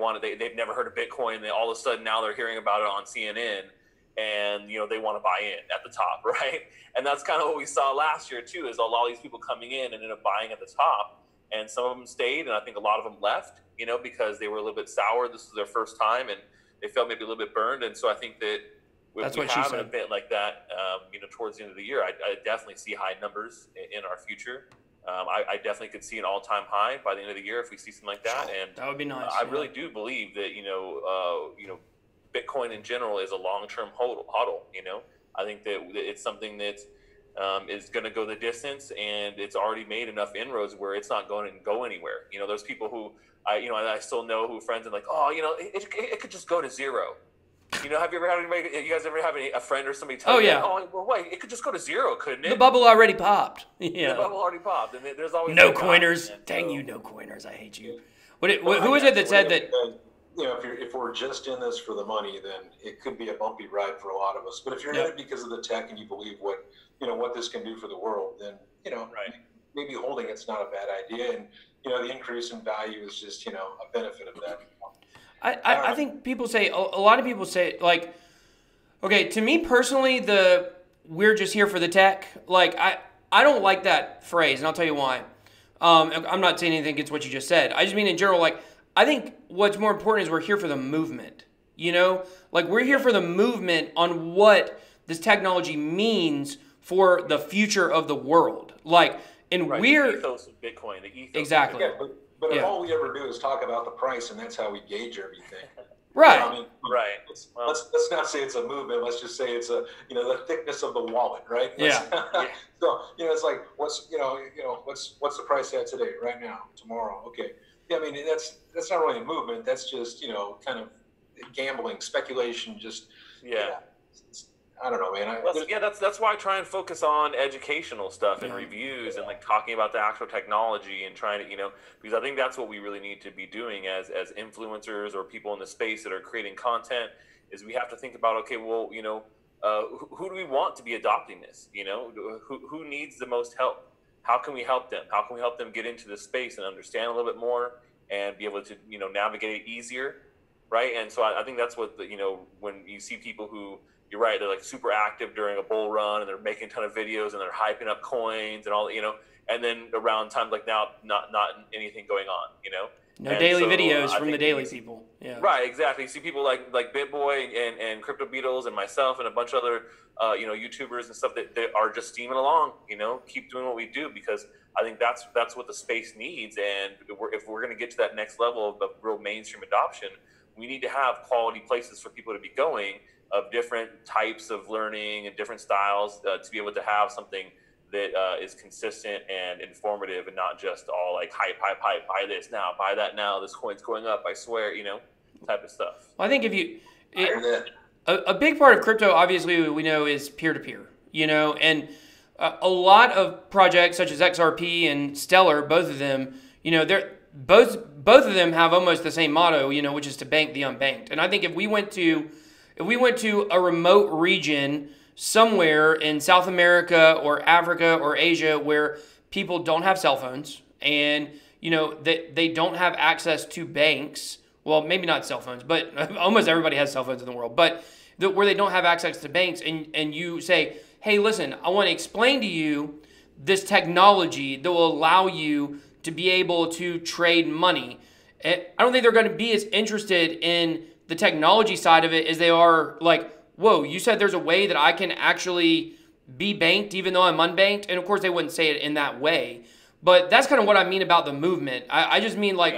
S3: never heard of Bitcoin, and all of a sudden now they're hearing about it on CNN, and they want to buy in at the top, right? And that's kind of what we saw last year too, is a lot of these people coming in and ended up buying at the top, and some of them stayed, and I think a lot of them left, because they were a little bit sour. This was their first time, and they felt maybe a little bit burned. And so I think that
S2: That's
S3: we
S2: what she
S3: have an
S2: said.
S3: event like that, towards the end of the year, I definitely see high numbers in our future. I definitely could see an all-time high by the end of the year if we see something like that. And
S2: That would be nice.
S3: I really do believe that Bitcoin in general is a long-term hodl. I think that it's something that is going to go the distance, and it's already made enough inroads where it's not going to go anywhere. Those people who I still know who friends are like, it could just go to zero. Have you ever had anybody? You guys ever have a friend or somebody tell you,
S2: yeah.
S3: "Oh, well, wait, it could just go to zero, couldn't it?"
S2: The bubble already popped. Yeah.
S3: The bubble already popped, and there's always
S2: no coiners. Dang you, no coiners! I hate you. Who is it that said that?
S1: If we're just in this for the money, then it could be a bumpy ride for a lot of us. But if you're in it because of the tech and you believe what this can do for the world, then maybe holding it's not a bad idea. And the increase in value is just a benefit of that.
S2: I think people say, a lot of people say, like, okay, to me personally, we're just here for the tech. Like, I don't like that phrase, and I'll tell you why. I'm not saying anything against what you just said. I just mean in general, like, I think what's more important is we're here for the movement. Like, we're here for the movement on what this technology means for the future of the world. Like, and
S3: the ethos of Bitcoin, the ethos.
S2: Exactly.
S1: But if all we ever do is talk about the price, and that's how we gauge everything.
S2: Right.
S3: Right.
S1: Let's not say it's a movement. Let's just say it's the thickness of the wallet, right?
S2: Yeah.
S1: So it's like what's the price at today, right now, tomorrow? Okay. Yeah, I mean that's not really a movement. That's just kind of gambling, speculation. Just I don't know, man.
S3: That's why I try and focus on educational stuff and reviews and like talking about the actual technology and trying to, because I think that's what we really need to be doing as influencers or people in the space that are creating content. Is we have to think about, okay, well, who do we want to be adopting this? Who needs the most help? How can we help them? How can we help them get into this space and understand a little bit more and be able to navigate it easier, right? And so I think that's what when you see people who, you're right, they're like super active during a bull run and they're making a ton of videos and they're hyping up coins and all, and then around times like now, not anything going on,
S2: No daily videos from the daily people. Yeah.
S3: Right, exactly. You see people like BitBoy and Crypto Beatles and myself and a bunch of other, YouTubers and stuff that are just steaming along, keep doing what we do, because I think that's what the space needs. And if we're going to get to that next level of real mainstream adoption, we need to have quality places for people to be going, of different types of learning and different styles, to be able to have something that is consistent and informative and not just all like hype, buy this now, buy that now, this coin's going up, I swear, type of stuff.
S2: Well, I think a big part of crypto, obviously, we know is peer-to-peer, and a lot of projects such as XRP and Stellar, both of them, they're both of them have almost the same motto, which is to bank the unbanked. And I think if we went to a remote region somewhere in South America or Africa or Asia where people don't have cell phones and, they don't have access to banks, well, maybe not cell phones, but almost everybody has cell phones in the world, but where they don't have access to banks, and you say, hey, listen, I want to explain to you this technology that will allow you to be able to trade money. I don't think they're going to be as interested in the technology side of it as they are like, whoa, you said there's a way that I can actually be banked even though I'm unbanked? And of course they wouldn't say it in that way. But that's kind of what I mean about the movement. I just mean like,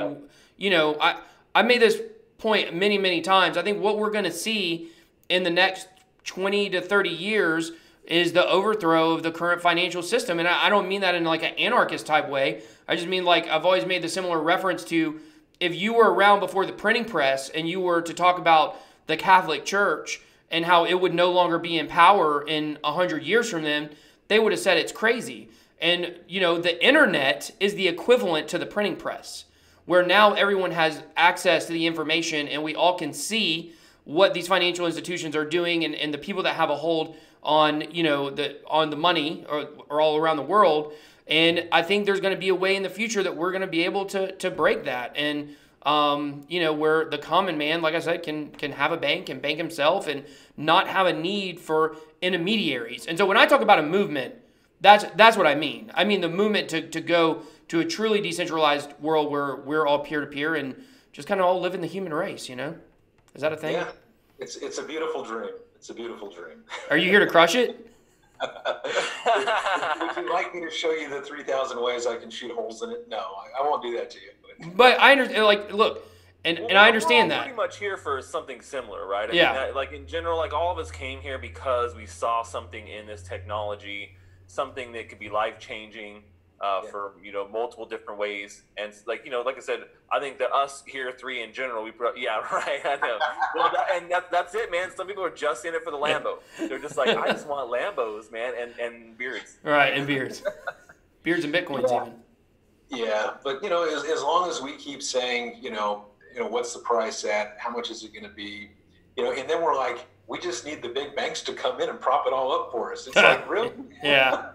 S2: I made this point many, many times. I think what we're going to see in the next 20 to 30 years is the overthrow of the current financial system. And I don't mean that in like an anarchist type way. I just mean like I've always made the similar reference to, if you were around before the printing press and you were to talk about the Catholic Church and how it would no longer be in power in 100 years from then, they would have said it's crazy. And, the internet is the equivalent to the printing press, where now everyone has access to the information and we all can see what these financial institutions are doing, and the people that have a hold on, on the money are all around the world. And I think there's going to be a way in the future that we're going to be able to break that. And, where the common man, like I said, can have a bank and bank himself and not have a need for intermediaries. And so when I talk about a movement, that's what I mean. I mean the movement to go to a truly decentralized world where we're all peer-to-peer and just kind of all live in the human race, Is that a thing?
S1: Yeah, it's a beautiful dream. It's a beautiful dream.
S2: Are you here to crush it?
S1: Would you like me to show you the 3,000 ways I can shoot holes in it? No, I won't do that to you.
S2: But I understand. Like, look, and I understand
S3: we're all
S2: that.
S3: pretty much here for something similar, right? I
S2: Yeah.
S3: mean, like in general, like all of us came here because we saw something in this technology, something that could be life changing for multiple different ways. And like like I said, I think that us here three in general, yeah, right. I know. Well, that's it, man. Some people are just in it for the Lambo. They're just like, I just want Lambos, man, and beards.
S2: Right, and beards, beards and bitcoins even.
S1: Yeah, but as long as we keep saying, what's the price at? How much is it going to be? And then we're like, we just need the big banks to come in and prop it all up for us. It's like, really?
S2: Yeah.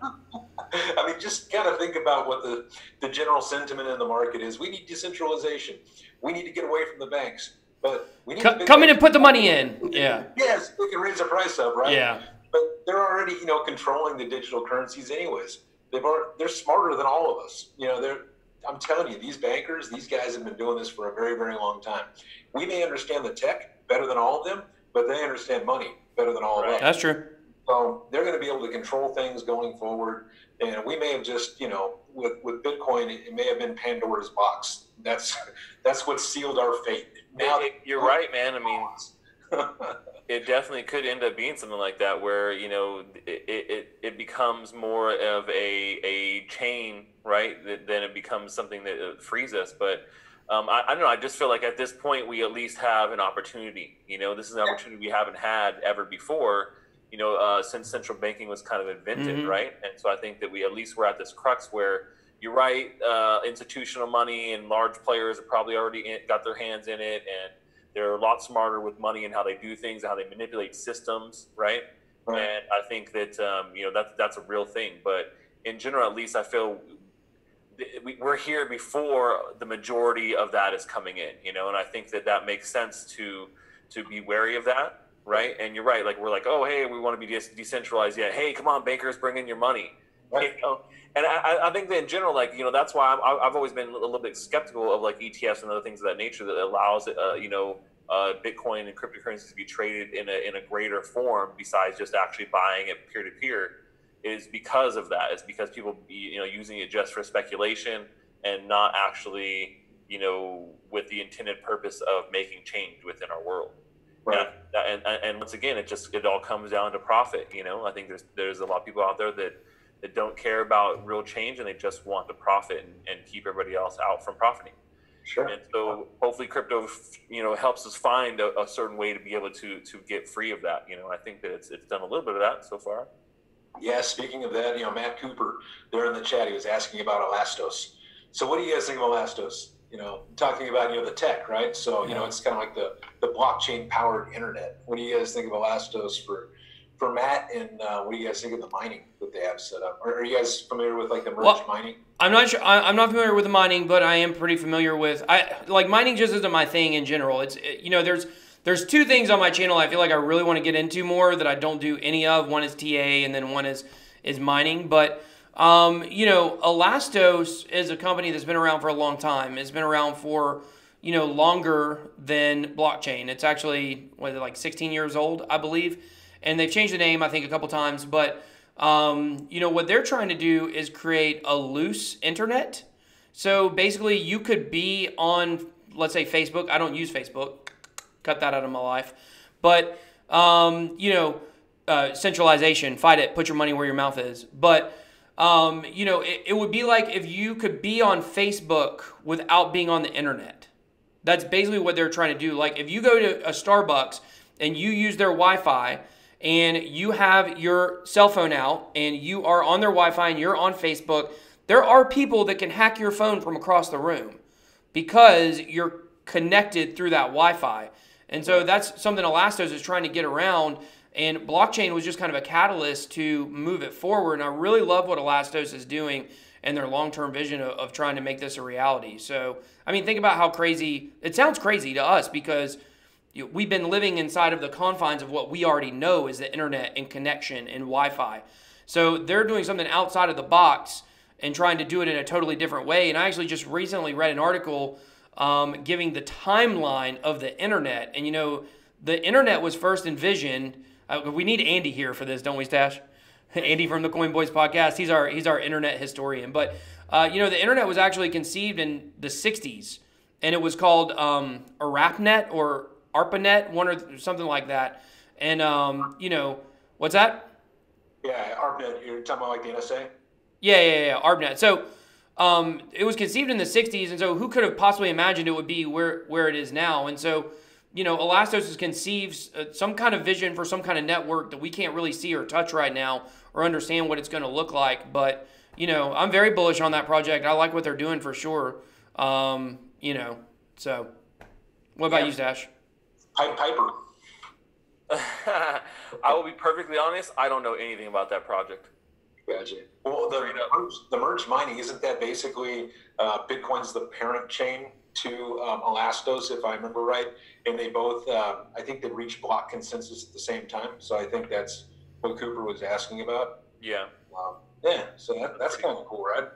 S1: I mean, just kind of think about what the general sentiment in the market is. We need decentralization. We need to get away from the banks. But we need
S2: come in and put the money in. Yeah.
S1: Yes, we can raise the price up, right?
S2: Yeah.
S1: But they're already, controlling the digital currencies anyways. They're smarter than all of us. I'm telling you, these bankers, these guys have been doing this for a very, very long time. We may understand the tech better than all of them, but they understand money better than all of us.
S2: That's true.
S1: So they're going to be able to control things going forward. And we may have just, with Bitcoin, it may have been Pandora's box. That's what sealed our fate. Now
S3: you're right, man. I mean, it definitely could end up being something like that, where it becomes more of a chain, right? Then it becomes something that frees us. But I don't know. I just feel like at this point we at least have an opportunity. This is an opportunity we haven't had ever before. Since central banking was kind of invented, right? And so I think that we're at this crux where you're right. Institutional money and large players have probably already got their hands in it, and they're a lot smarter with money and how they do things and how they manipulate systems, right? And I think that that's a real thing. But in general, at least I feel we're here before the majority of that is coming in, and I think that makes sense to be wary of that. Right. And you're right. Like, we're like, oh, hey, we want to be decentralized. Yeah. Hey, come on, bankers, bring in your money. Right. And I think that in general, like, that's why I've always been a little bit skeptical of like ETFs and other things of that nature that allows, Bitcoin and cryptocurrencies to be traded in a greater form besides just actually buying it peer to peer, is because of that. It's because people using it just for speculation and not actually, with the intended purpose of making change within our world. Right. And once again, it all comes down to profit. I think there's a lot of people out there that don't care about real change, and they just want to profit and keep everybody else out from profiting.
S1: Sure.
S3: And so hopefully crypto, helps us find a certain way to be able to get free of that. I think that it's done a little bit of that so far.
S1: Yeah. Speaking of that, Matt Cooper there in the chat, he was asking about Elastos. So what do you guys think of Elastos? Talking about, the tech, right? So, it's kind of like the blockchain powered internet. What do you guys think of Elastos for Matt? And what do you guys think of the mining that they have set up? Are you guys familiar with like the merge mining?
S2: I'm not sure. I'm not familiar with the mining, but I am pretty familiar with, mining just isn't my thing in general. It's, there's two things on my channel I feel like I really want to get into more that I don't do any of. One is TA and then one is mining. But Elastos is a company that's been around for a long time. It's been around for, longer than blockchain. It's actually, 16 years old, I believe. And they've changed the name, I think, a couple times. But, what they're trying to do is create a loose internet. So basically, you could be on, let's say, Facebook. I don't use Facebook. Cut that out of my life. But, centralization, fight it, put your money where your mouth is. But, it would be like if you could be on Facebook without being on the internet. That's basically what they're trying to do. Like, if you go to a Starbucks and you use their Wi-Fi and you have your cell phone out and you are on their Wi-Fi and you're on Facebook, there are people that can hack your phone from across the room because you're connected through that Wi-Fi. And so that's something Elastos is trying to get around. And blockchain was just kind of a catalyst to move it forward. And I really love what Elastos is doing and their long-term vision of trying to make this a reality. So, I mean, think about how crazy, it sounds crazy to us because we've been living inside of the confines of what we already know is the internet and connection and Wi-Fi. So they're doing something outside of the box and trying to do it in a totally different way. And I actually just recently read an article giving the timeline of the internet. And, the internet was first envisioned We need Andy here for this, don't we, Stash? Andy from the Coin Boys podcast. He's our internet historian. But the internet was actually conceived in the '60s, and it was called ARPANET or ARPANET, one or something like that. And what's that?
S1: Yeah, ARPANET. You're talking about like the NSA?
S2: Yeah, ARPANET. So it was conceived in the '60s, and so who could have possibly imagined it would be where it is now? And so, Elastos has conceived some kind of vision for some kind of network that we can't really see or touch right now or understand what it's going to look like. But, I'm very bullish on that project. I like what they're doing for sure. So what about you, Stash?
S1: Piper.
S3: I will be perfectly honest. I don't know anything about that project.
S1: Gotcha. Well, the merge mining, isn't that basically Bitcoin's the parent chain to Elastos, if I remember right? And they both, I think they reached block consensus at the same time. So I think that's what Cooper was asking about.
S3: Yeah.
S1: So that's kind of cool, right?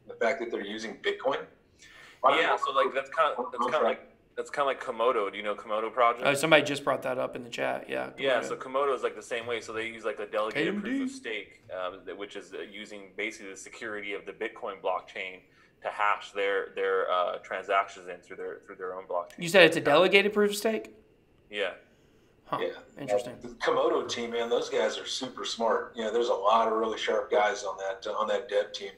S1: The fact that they're using Bitcoin.
S3: Yeah. So like that's kind of like Komodo. Do you know Komodo project?
S2: Somebody just brought that up in the chat. Yeah.
S3: Yeah. So Komodo is like the same way. So they use like a delegated proof of stake, which is using basically the security of the Bitcoin blockchain to hash their transactions in through their own blockchain.
S2: You said it's a delegated proof of stake?
S3: Yeah.
S2: Huh. Yeah. Interesting.
S1: The Komodo team, man, those guys are super smart. There's a lot of really sharp guys on that dev team.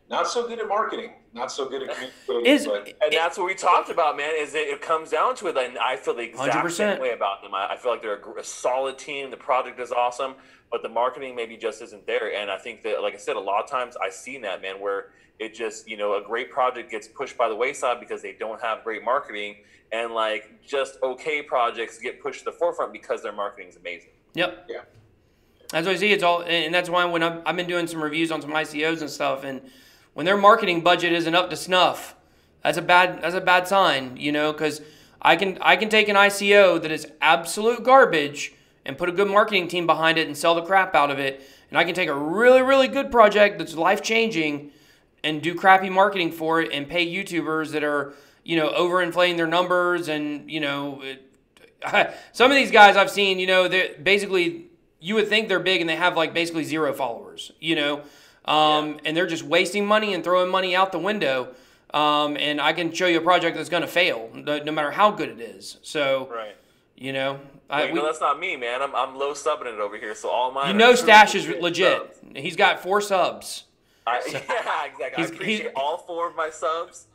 S1: Not so good at marketing, not so good at communicating.
S3: And that's what we talked about, man, is it comes down to it. And I feel the exact
S2: 100%.
S3: Same way about them. I feel like they're a solid team. The project is awesome, but the marketing maybe just isn't there. And I think that, like I said, a lot of times I've seen that, man, where it just, a great project gets pushed by the wayside because they don't have great marketing. And like just okay projects get pushed to the forefront because their marketing is amazing.
S2: Yep.
S1: Yeah.
S2: That's what I see. It's all, and that's why when I've been doing some reviews on some ICOs and stuff, and when their marketing budget isn't up to snuff, that's a bad sign, because I can take an ICO that is absolute garbage and put a good marketing team behind it and sell the crap out of it, and I can take a really, really good project that's life changing and do crappy marketing for it and pay YouTubers that are overinflating their numbers and some of these guys I've seen, they basically you would think they're big and they have like basically 0 followers, and they're just wasting money and throwing money out the window. And I can show you a project that's going to fail, no matter how good it is. So,
S3: right.
S2: That's
S3: not me, man. I'm low subbing it over here, so all mine.
S2: Stash is legit. Subs. He's got 4 subs.
S3: Yeah, exactly. I appreciate all 4 of my subs.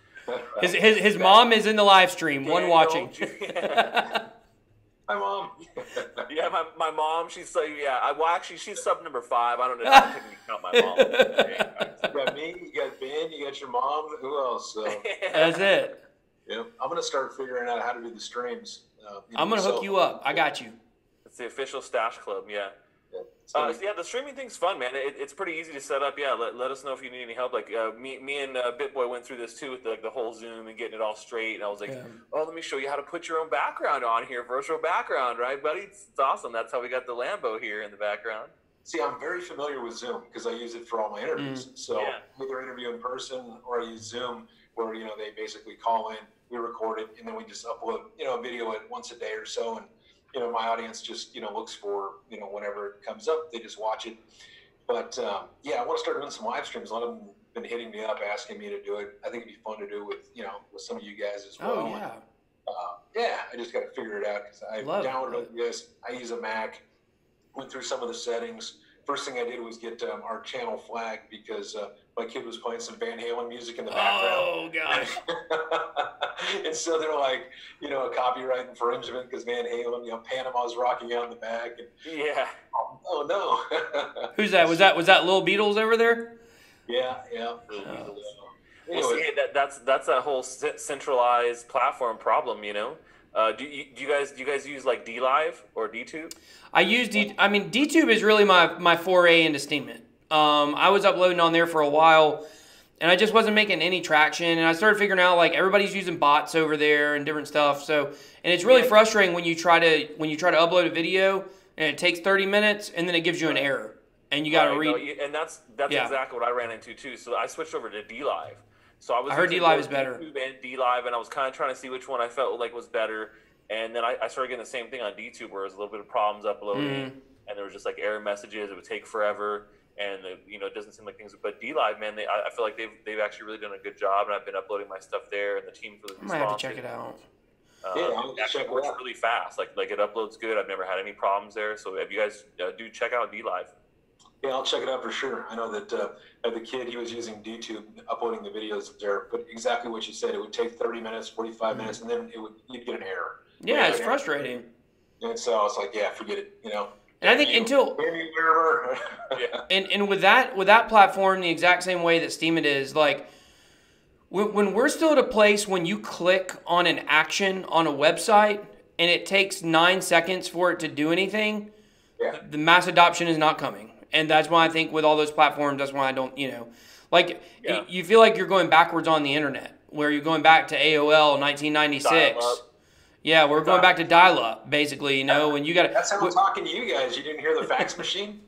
S2: His mom is in the live stream. One watching.
S1: Hi, Mom.
S3: Yeah, my mom. She's she's sub number 5. I don't know if I can count my mom.
S1: You got me. You got Ben. You got your mom. Who else?
S2: That's it.
S1: Yeah, I'm gonna start figuring out how to do the streams.
S2: I'm gonna hook you up. I got you.
S3: It's the official Stash Club. Yeah. The streaming thing's fun, man. It's pretty easy to set up. Yeah, let us know if you need any help. Like me and BitBoy went through this too with the whole Zoom and getting it all straight. And I was like, let me show you how to put your own background on here, virtual background, right, buddy? It's awesome. That's how we got the Lambo here in the background.
S1: See, I'm very familiar with Zoom because I use it for all my interviews. So either interview in person or I use Zoom, where they basically call in, we record it, and then we just upload a video once a day or so, and my audience just, looks for, whenever it comes up, they just watch it. But, I want to start doing some live streams. A lot of them have been hitting me up, asking me to do it. I think it'd be fun to do with, with some of you guys as well.
S2: Oh,
S1: yeah. I just got to figure it out because I downloaded this. I use a Mac, went through some of the settings. First thing I did was get our channel flagged because my kid was playing some Van Halen music in the background.
S2: Oh, gosh.
S1: And so they're like, a copyright infringement because Van Halen, Panama's rocking out in the back. And, oh no.
S2: Who's that? Was that Lil Beatles over there?
S1: Yeah.
S3: Well, see, that's that whole centralized platform problem, Do you guys use like DLive or DTube?
S2: I use DTube is really my foray into Steemit. I was uploading on there for a while, and I just wasn't making any traction. And I started figuring out like everybody's using bots over there and different stuff. So, and it's really frustrating when you try to upload a video and it takes 30 minutes and then it gives you an error and you got to read.
S3: No, and that's exactly what I ran into too. So I switched over to DLive. So I
S2: heard DLive is better.
S3: YouTube and DLive, and I was kind of trying to see which one I felt like was better. And then I started getting the same thing on DTube, where there's a little bit of problems uploading. and there was just like error messages. It would take forever, and it doesn't seem like things. But DLive, man, I feel like they've actually really done a good job, and I've been uploading my stuff there, and the team's really responsive.
S2: I might have to check it out.
S3: It actually works really fast. Like it uploads good. I've never had any problems there. So if you guys do check out DLive.
S1: Yeah, I'll check it out for sure. I know that the kid, he was using DTube, uploading the videos there, but exactly what you said, it would take 30 minutes, 45 minutes, and then you'd get an error.
S2: Yeah, it's frustrating.
S1: And so I was like, yeah, forget it,
S2: And I think and with that platform, the exact same way that Steemit is, like, when we're still at a place when you click on an action on a website and it takes 9 seconds for it to do anything, the mass adoption is not coming. And that's why I think with all those platforms, that's why I don't, you feel like you're going backwards on the internet, where you're going back to AOL 1996. Dial-up. Yeah, we're going back to dial-up, basically, when you got.
S1: That's how I'm talking to you guys. You didn't hear the fax machine?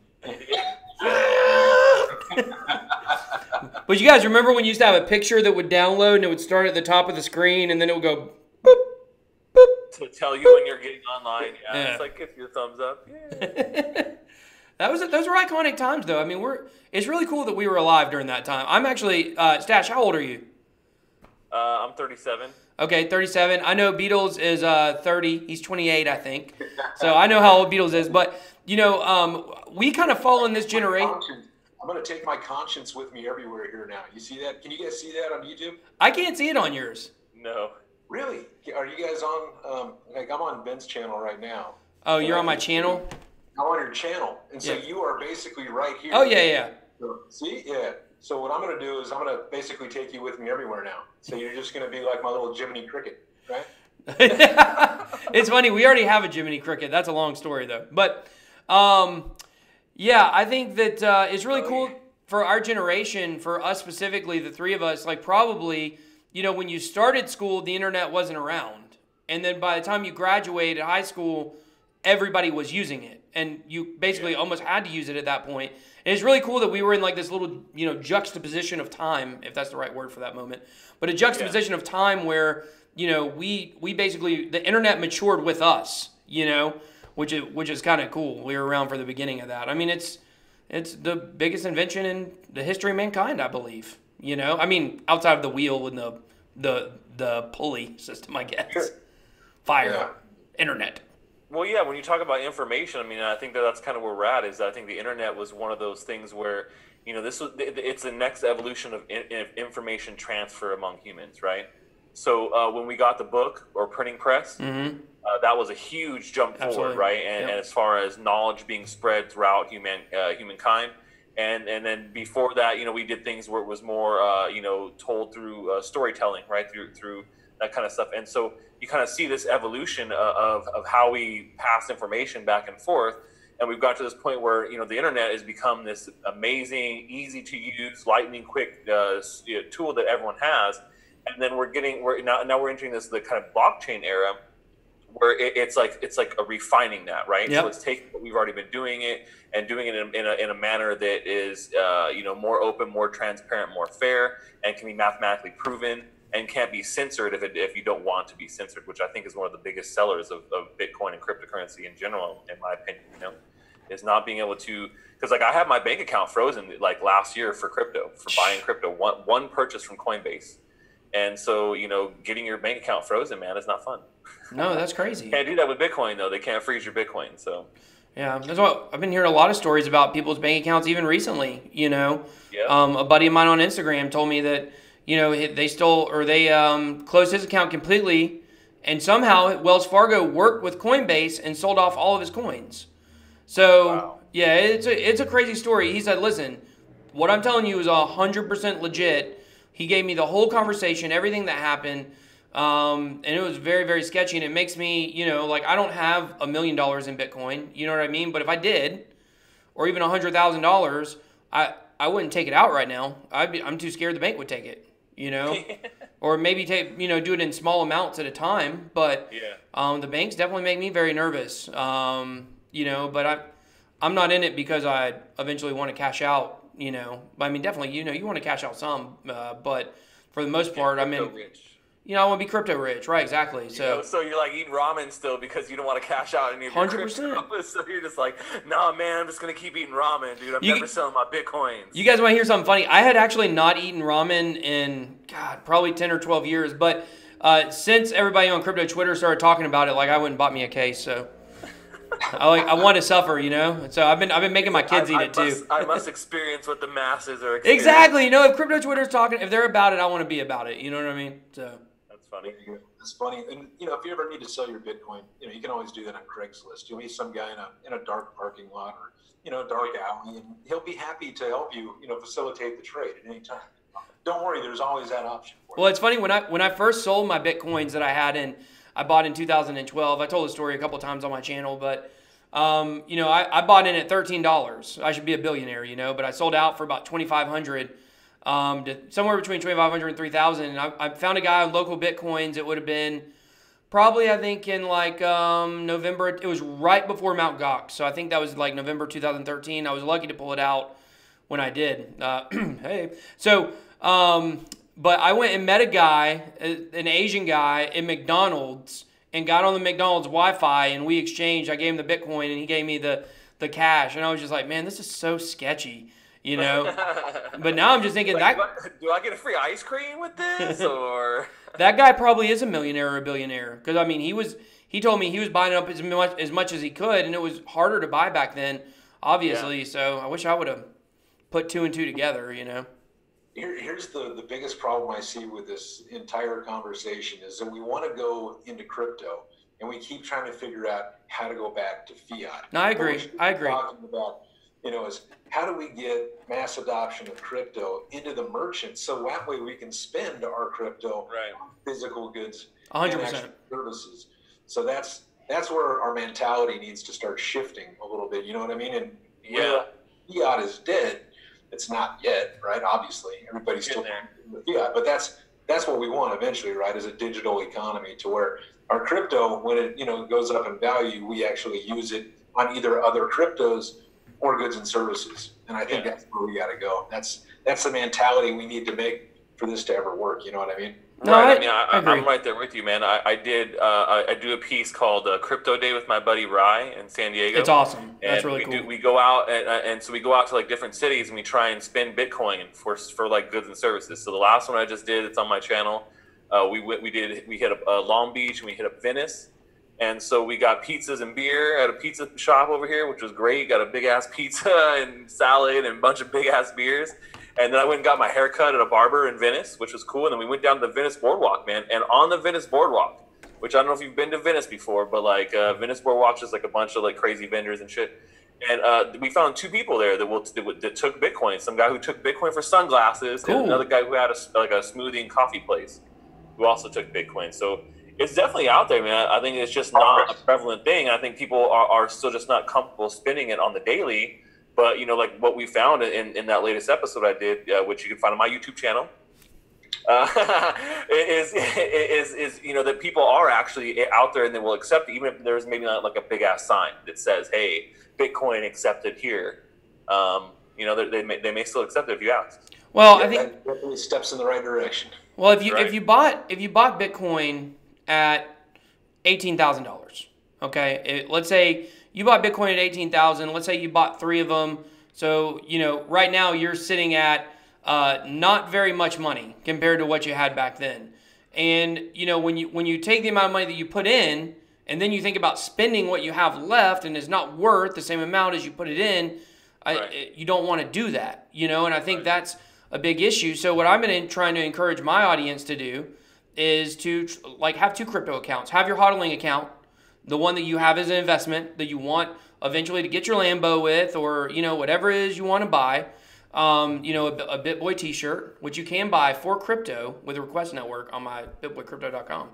S2: But you guys remember when you used to have a picture that would download and it would start at the top of the screen and then it would go boop,
S3: boop, to tell you when you're getting online. Yeah. It's like, give you a thumbs up. Yeah.
S2: Those were iconic times, though. I mean, it's really cool that we were alive during that time. I'm actually, Stash, how old are you?
S3: I'm 37.
S2: Okay, 37. I know Beatles is 30. He's 28, I think. So I know how old Beatles is. But, we kind of fall in this generation.
S1: I'm going to take my conscience with me everywhere here now. You see that? Can you guys see that on YouTube?
S2: I can't see it on yours.
S3: No.
S1: Really? Are you guys on, I'm on Ben's channel right now.
S2: Oh, you're on my channel?
S1: I'm on your channel. And so you are basically right here.
S2: Oh, yeah.
S1: So, see? Yeah. So what I'm going to do is I'm going to basically take you with me everywhere now. So you're just going to be like my little Jiminy Cricket, right?
S2: It's funny. We already have a Jiminy Cricket. That's a long story, though. But, I think that it's really cool for our generation, for us specifically, the three of us, like probably, when you started school, the internet wasn't around. And then by the time you graduated high school, everybody was using it. And you basically almost had to use it at that point. And it's really cool that we were in like this little, juxtaposition of time, if that's the right word for that moment. But a juxtaposition of time where, we basically, the internet matured with us, which is kind of cool. We were around for the beginning of that. I mean, it's the biggest invention in the history of mankind, I believe. I mean, outside of the wheel and the pulley system, I guess. Sure. Fire, internet.
S3: Well, yeah, when you talk about information, I mean, I think that's kind of where we're at. Is I think the internet was one of those things where, it's the next evolution of information transfer among humans, right? So when we got the book or printing press, that was a huge jump forward, right? And as far as knowledge being spread throughout humankind, and then before that, we did things where it was more, told through storytelling, right? Through that kind of stuff. And so you kind of see this evolution of how we pass information back and forth. And we've got to this point where, the internet has become this amazing, easy to use, lightning quick tool that everyone has. And then we're entering the kind of blockchain era where it's like a refining that, right?
S2: Yep.
S3: So it's taking what we've already been doing it and doing it in a manner that is, more open, more transparent, more fair, and can be mathematically proven. And can't be censored if you don't want to be censored, which I think is one of the biggest sellers of Bitcoin and cryptocurrency in general, in my opinion. Is not being able to, because like I have my bank account frozen like last year for crypto, for buying crypto, one purchase from Coinbase, and so getting your bank account frozen, man, is not fun.
S2: No, that's crazy.
S3: Can't do that with Bitcoin though. They can't freeze your Bitcoin, so.
S2: Yeah, that's what I've been hearing a lot of stories about people's bank accounts even recently. A buddy of mine on Instagram told me that. They stole or they closed his account completely, and somehow Wells Fargo worked with Coinbase and sold off all of his coins. So, yeah, it's a crazy story. He said, listen, what I'm telling you is 100% legit. He gave me the whole conversation, everything that happened, and it was very, very sketchy, and it makes me, I don't have $1 million in Bitcoin, you know what I mean? But if I did, or even $100,000, I wouldn't take it out right now. I'm too scared the bank would take it. Or maybe do it in small amounts at a time. But the banks definitely make me very nervous. But I'm not in it because I eventually want to cash out. I mean, definitely, you want to cash out some. But for the most part, I'm in.
S3: Rich.
S2: I want to be crypto rich, right? Exactly. So,
S3: so you're like eating ramen still because you don't want to cash out any of your
S2: 100%.
S3: crypto. So you're just like, nah, man, I'm just gonna keep eating ramen, dude. I'm never selling my Bitcoins.
S2: You guys want to hear something funny? I had actually not eaten ramen in probably 10 or 12 years, but since everybody on crypto Twitter started talking about it, like I went and bought me a case. So I want to suffer, So I've been making my kids eat it too.
S3: I must experience what the masses are experiencing.
S2: Exactly. If crypto Twitter's talking, if they're about it, I want to be about it. You know what I mean? So.
S3: Funny.
S1: It's funny, and if you ever need to sell your Bitcoin, you can always do that on Craigslist. You'll meet some guy in a dark parking lot or a dark alley, and he'll be happy to help you, facilitate the trade at any time. Don't worry, there's always that option for you.
S2: Well, it's funny when I first sold my Bitcoins that I bought in 2012. I told the story a couple times on my channel, but I bought in at $13. I should be a billionaire, but I sold out for about $2,500. To somewhere between 2,500 and 3,000. And I found a guy on local Bitcoins. It would have been probably, I think, in like November. It was right before Mt. Gox. So I think that was like November 2013. I was lucky to pull it out when I did. Hey. So, but I went and met a guy, an Asian guy in McDonald's, and got on the McDonald's Wi-Fi, and we exchanged. I gave him the Bitcoin, and he gave me the cash. And I was just like, man, this is so sketchy. But now I'm just thinking
S3: do I get a free ice cream with this, or
S2: that guy probably is a millionaire or a billionaire, because he told me he was buying up as much as he could, and it was harder to buy back then, obviously. Yeah. So I wish I would have put two and two together.
S1: Here's the biggest problem I see with this entire conversation is that we want to go into crypto, and we keep trying to figure out how to go back to fiat.
S2: No, I agree.
S1: Talking about is how do we get mass adoption of crypto into the merchants so that way we can spend our crypto on physical goods
S2: 100%.
S1: And services. So that's where our mentality needs to start shifting a little bit. You know what I mean? And fiat is dead. It's not yet, right? Obviously, everybody's still with fiat, but that's what we want eventually, right? Is a digital economy to where our crypto, when it goes up in value, we actually use it on either other cryptos or goods and services. And I think that's where we got to go. That's the mentality we need to make for this to ever work. You know what I mean?
S2: No,
S3: right.
S2: I
S3: I'm right there with you, man. I do a piece called Crypto Day with my buddy Rye in San Diego.
S2: It's awesome. That's really cool.
S3: We go out and so we go out to like different cities and we try and spend Bitcoin for like goods and services. So the last one I just did, it's on my channel. We hit up Long Beach and we hit up Venice. And so we got pizzas and beer at a pizza shop over here, which was great. Got a big ass pizza and salad and a bunch of big ass beers. And then I went and got my hair cut at a barber in Venice, which was cool. And then we went down to the Venice Boardwalk, man. And on the Venice Boardwalk, which I don't know if you've been to Venice before, but like Venice Boardwalk is like a bunch of like crazy vendors and shit. And we found two people there that took Bitcoin. Some guy who took Bitcoin for sunglasses, and another guy who had a smoothie and coffee place who also took Bitcoin. So it's definitely out there, man. I think it's just not a prevalent thing. I think people are still just not comfortable spending it on the daily. But, like what we found in that latest episode I did, which you can find on my YouTube channel, is that people are actually out there and they will accept it, even if there's maybe not like a big ass sign that says, hey, Bitcoin accepted here. They may still accept it if you ask.
S2: Well, I think
S1: definitely steps in the right direction.
S2: Well, if you bought Bitcoin at $18,000, okay, let's say you bought Bitcoin at $18,000. Let's say you bought 3 of them. So right now you're sitting at not very much money compared to what you had back then. And when you take the amount of money that you put in, and then you think about spending what you have left, and is not worth the same amount as you put it in, you don't want to do that. And I think that's a big issue. So what I've been trying to encourage my audience to do is to have 2 crypto accounts. Have your hodling account, the one that you have as an investment that you want eventually to get your Lambo with, or whatever it is you want to buy. A BitBoy t-shirt, which you can buy for crypto with a request network on my bitboycrypto.com.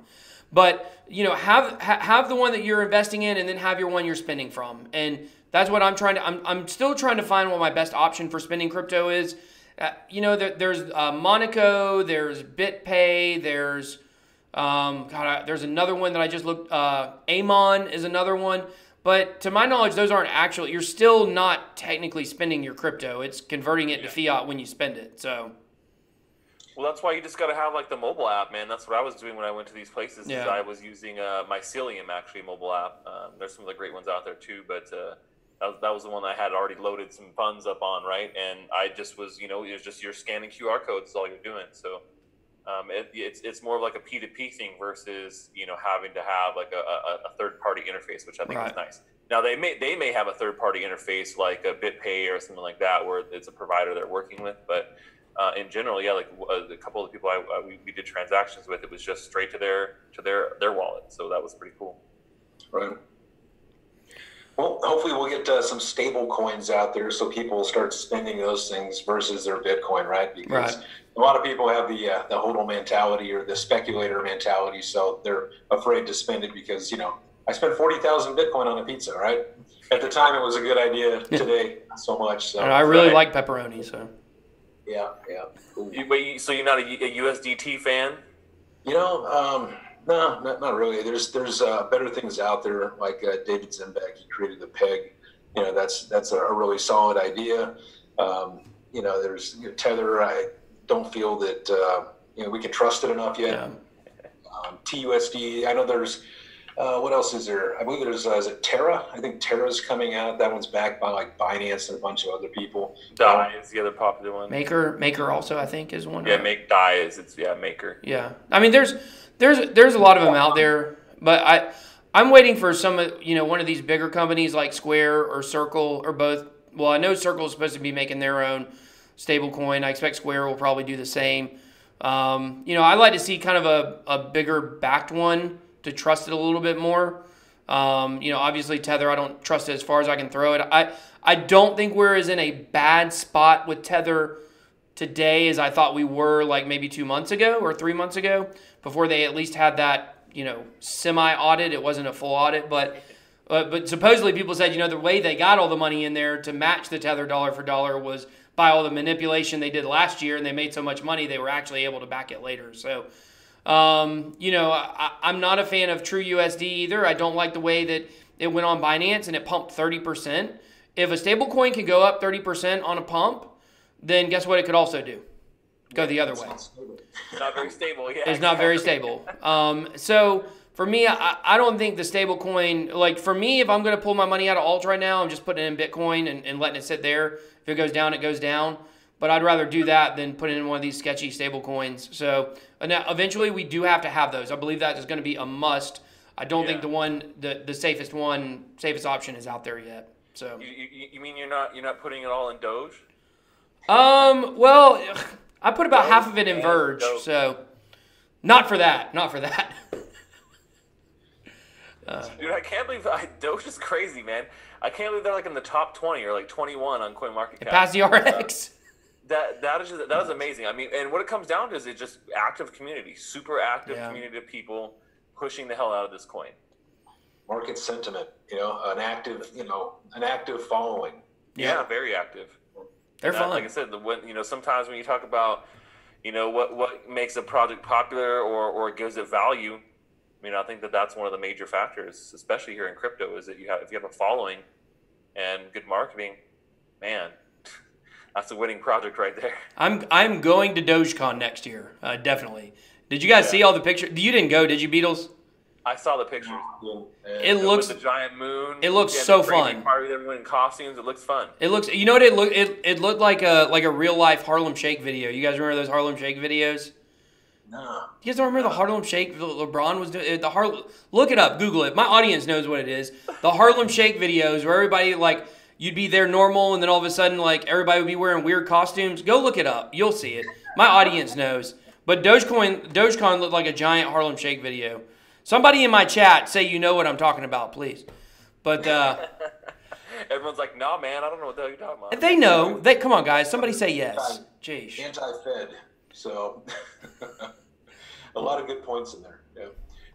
S2: But have the one that you're investing in, and then have your one you're spending from. And that's what I'm trying to. I'm still trying to find what my best option for spending crypto is. There's Monaco, there's BitPay, there's there's another one that I just looked. Amon is another one, but to my knowledge, those aren't actually. You're still not technically spending your crypto. It's converting it to fiat when you spend it. So,
S3: Well, that's why you just got to have like the mobile app, man. That's what I was doing when I went to these places.
S2: Yeah.
S3: Is I was using Mycelium, actually, mobile app. There's some of the great ones out there too, but that was the one I had already loaded some funds up on, right? And I just was, it was just you're scanning QR codes is all you're doing. So it's more of like a P2P thing versus having to have like a third party interface, which I think is nice. Now they may have a third party interface like a BitPay or something like that, where it's a provider they're working with, but in general, yeah, like a couple of the people we did transactions with, it was just straight to their wallet. So that was pretty cool.
S1: Right. Well, hopefully we'll get some stable coins out there so people will start spending those things versus their Bitcoin, right? Because a lot of people have the hodl mentality or the speculator mentality, so they're afraid to spend it because, I spent 40,000 Bitcoin on a pizza, right? At the time, it was a good idea. Today, not so much. So.
S2: And I really like pepperoni, so.
S1: Yeah. Cool.
S3: So you're not a USDT fan?
S1: No, not really. There's better things out there, like David Zembeck. He created the PEG. That's a really solid idea. There's Tether. I don't feel that we can trust it enough yet.
S2: Yeah.
S1: TUSD. I know there's. What else is there? I believe there's is it Terra? I think Terra's coming out. That one's backed by like Binance and a bunch of other people.
S3: DAI is the other popular one.
S2: Maker also, I think, is one.
S3: Yeah, DAI is Maker.
S2: Yeah, I mean there's a lot of them out there, but I'm waiting for some one of these bigger companies like Square or Circle or both. Well, I know Circle is supposed to be making their own stable coin. I expect Square will probably do the same. I'd like to see kind of a bigger backed one to trust it a little bit more. Obviously Tether, I don't trust it as far as I can throw it. I don't think we're as in a bad spot with Tether today as I thought we were like maybe 2 months ago or 3 months ago, before they at least had that, semi-audit. It wasn't a full audit, but supposedly people said, the way they got all the money in there to match the Tether dollar for dollar was by all the manipulation they did last year, and they made so much money they were actually able to back it later. So I'm not a fan of True USD either. I don't like the way that it went on Binance and it pumped 30%. If a stable coin can go up 30% on a pump, then guess what it could also do? Go the other way.
S3: Not very stable, yeah.
S2: It's not very stable. So for me, I don't think the stable coin, like for me, if I'm going to pull my money out of alt right now, I'm just putting it in Bitcoin and letting it sit there. If it goes down, it goes down. But I'd rather do that than put it in one of these sketchy stable coins. So now eventually we do have to have those. I believe that is going to be a must. I don't think the safest option is out there yet. So
S3: you mean you're not putting it all in Doge?
S2: Well, I put about half of it in Verge, so not for that.
S3: Dude, I can't believe Doge is crazy, man. I can't believe they're like in the top 20 or like 21 on CoinMarketCap.
S2: Past the RX.
S3: That is amazing. I mean, and what it comes down to is it's just active community, super active community of people pushing the hell out of this coin.
S1: Market sentiment, an active following.
S3: Yeah, very active.
S2: They're fun.
S3: Like I said, sometimes when you talk about, what makes a project popular or gives it value, I think that's one of the major factors, especially here in crypto, is that if you have a following and good marketing, man, that's a winning project right there.
S2: I'm going to Dogecoin next year, definitely. Did you guys see all the pictures? You didn't go, did you, Beatles?
S3: I saw the pictures.
S2: It looks
S3: with the giant moon.
S2: It looks so fun.
S3: Party, everyone in costumes. It looks fun.
S2: It looks. You know what it looked? It looked like a real life Harlem Shake video. You guys remember those Harlem Shake videos?
S1: No.
S2: You guys don't remember the Harlem Shake LeBron was doing? Look it up. Google it. My audience knows what it is. The Harlem Shake videos where everybody like you'd be there normal and then all of a sudden like everybody would be wearing weird costumes. Go look it up. You'll see it. My audience knows. But Dogecoin looked like a giant Harlem Shake video. Somebody in my chat say you know what I'm talking about, please. But
S3: everyone's like, "Nah, man, I don't know what the hell you're talking about."
S2: They know. Come on, guys. Somebody say yes. Jeez.
S1: Anti-Fed. So a lot of good points in there. Yeah.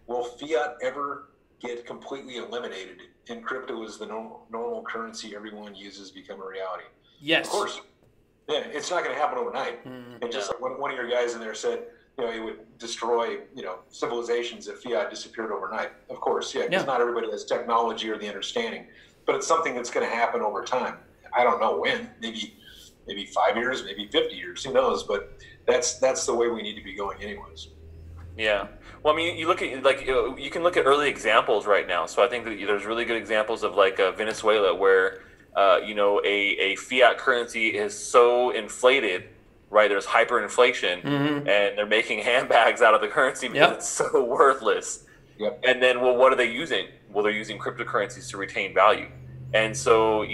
S1: Will fiat ever get completely eliminated and crypto is the normal currency everyone uses become a reality?
S2: Yes.
S1: Of course. Yeah, it's not going to happen overnight. Mm-hmm. And just like one of your guys in there said, it would destroy, civilizations if fiat disappeared overnight. Of course, because not everybody has technology or the understanding. But it's something that's going to happen over time. I don't know when. Maybe 5 years, maybe 50 years. Who knows? But that's the way we need to be going, anyways.
S3: Yeah. Well, I mean, you look at like you can look at early examples right now. So I think that there's really good examples of like Venezuela, where a fiat currency is so inflated, right? There's hyperinflation, and they're making handbags out of the currency because it's so worthless.
S1: Yep.
S3: And then, well, what are they using? Well, they're using cryptocurrencies to retain value. And so,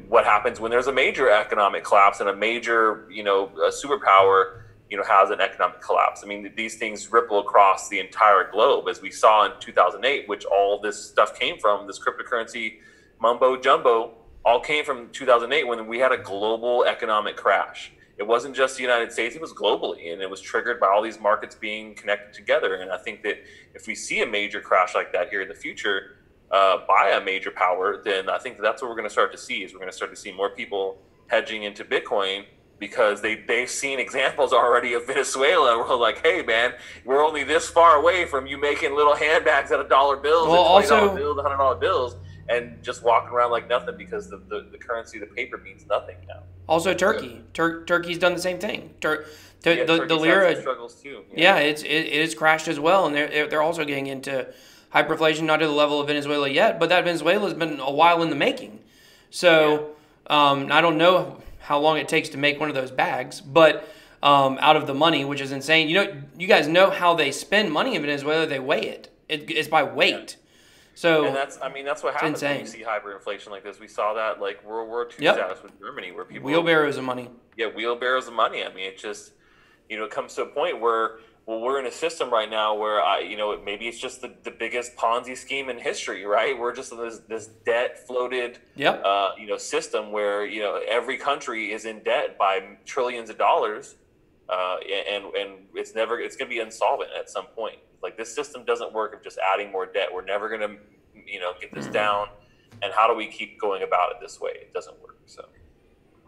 S3: what happens when there's a major economic collapse and a major, a superpower, has an economic collapse? I mean, these things ripple across the entire globe, as we saw in 2008, which all this stuff came from. This cryptocurrency mumbo jumbo all came from 2008, when we had a global economic crash. It wasn't just the United States, it was globally, and it was triggered by all these markets being connected together. And I think that if we see a major crash like that here in the future by a major power, then I think that's what we're going to start to see. Is we're going to start to see more people hedging into Bitcoin, because they've seen examples already of Venezuela. We're like, hey, man, we're only this far away from you making little handbags out of dollar bills, and $20 bills, $100 bills, and just walking around like nothing, because the currency, the paper, means nothing now.
S2: Also, Turkey. Turkey's done the same thing. The lira
S3: struggles too.
S2: Yeah, it has crashed as well, and they're also getting into hyperinflation, not to the level of Venezuela yet, but that Venezuela's been a while in the making. So I don't know how long it takes to make one of those bags, but out of the money, which is insane. You guys know how they spend money in Venezuela. They weigh it. It's by weight. So,
S3: and that's what happens when you see hyperinflation like this. We saw that like World War II status with Germany, where people
S2: wheelbarrows of money.
S3: Yeah, wheelbarrows of money. I mean, it just it comes to a point where we're in a system right now where maybe it's just the biggest Ponzi scheme in history, right? We're just in this debt floated system where every country is in debt by trillions of dollars, and it's going to be insolvent at some point. Like, this system doesn't work of just adding more debt. We're never going to, get this down. And how do we keep going about it this way? It doesn't work. So.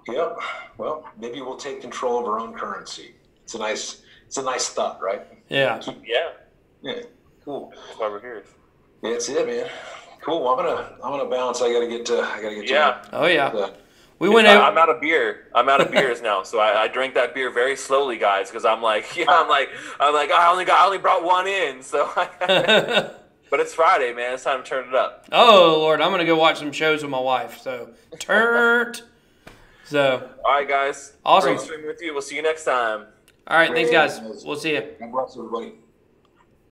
S1: Yep. Well, maybe we'll take control of our own currency. It's a nice thought, right?
S2: Yeah.
S1: Yeah. Cool.
S3: That's why we're here.
S1: Yeah, that's it, man. Cool. Well, I'm gonna bounce. I gotta get to.
S2: Yeah. Oh yeah.
S3: I'm out of beer. I'm out of beers now, so I drank that beer very slowly, guys, because I'm like, I only brought one in, so. But it's Friday, man. It's time to turn it up.
S2: Oh Lord, I'm gonna go watch some shows with my wife. So So.
S3: All right, guys.
S2: Awesome.
S3: Great streaming with you. We'll see you next time.
S2: All right, thanks, guys. We'll see you.
S1: God bless everybody.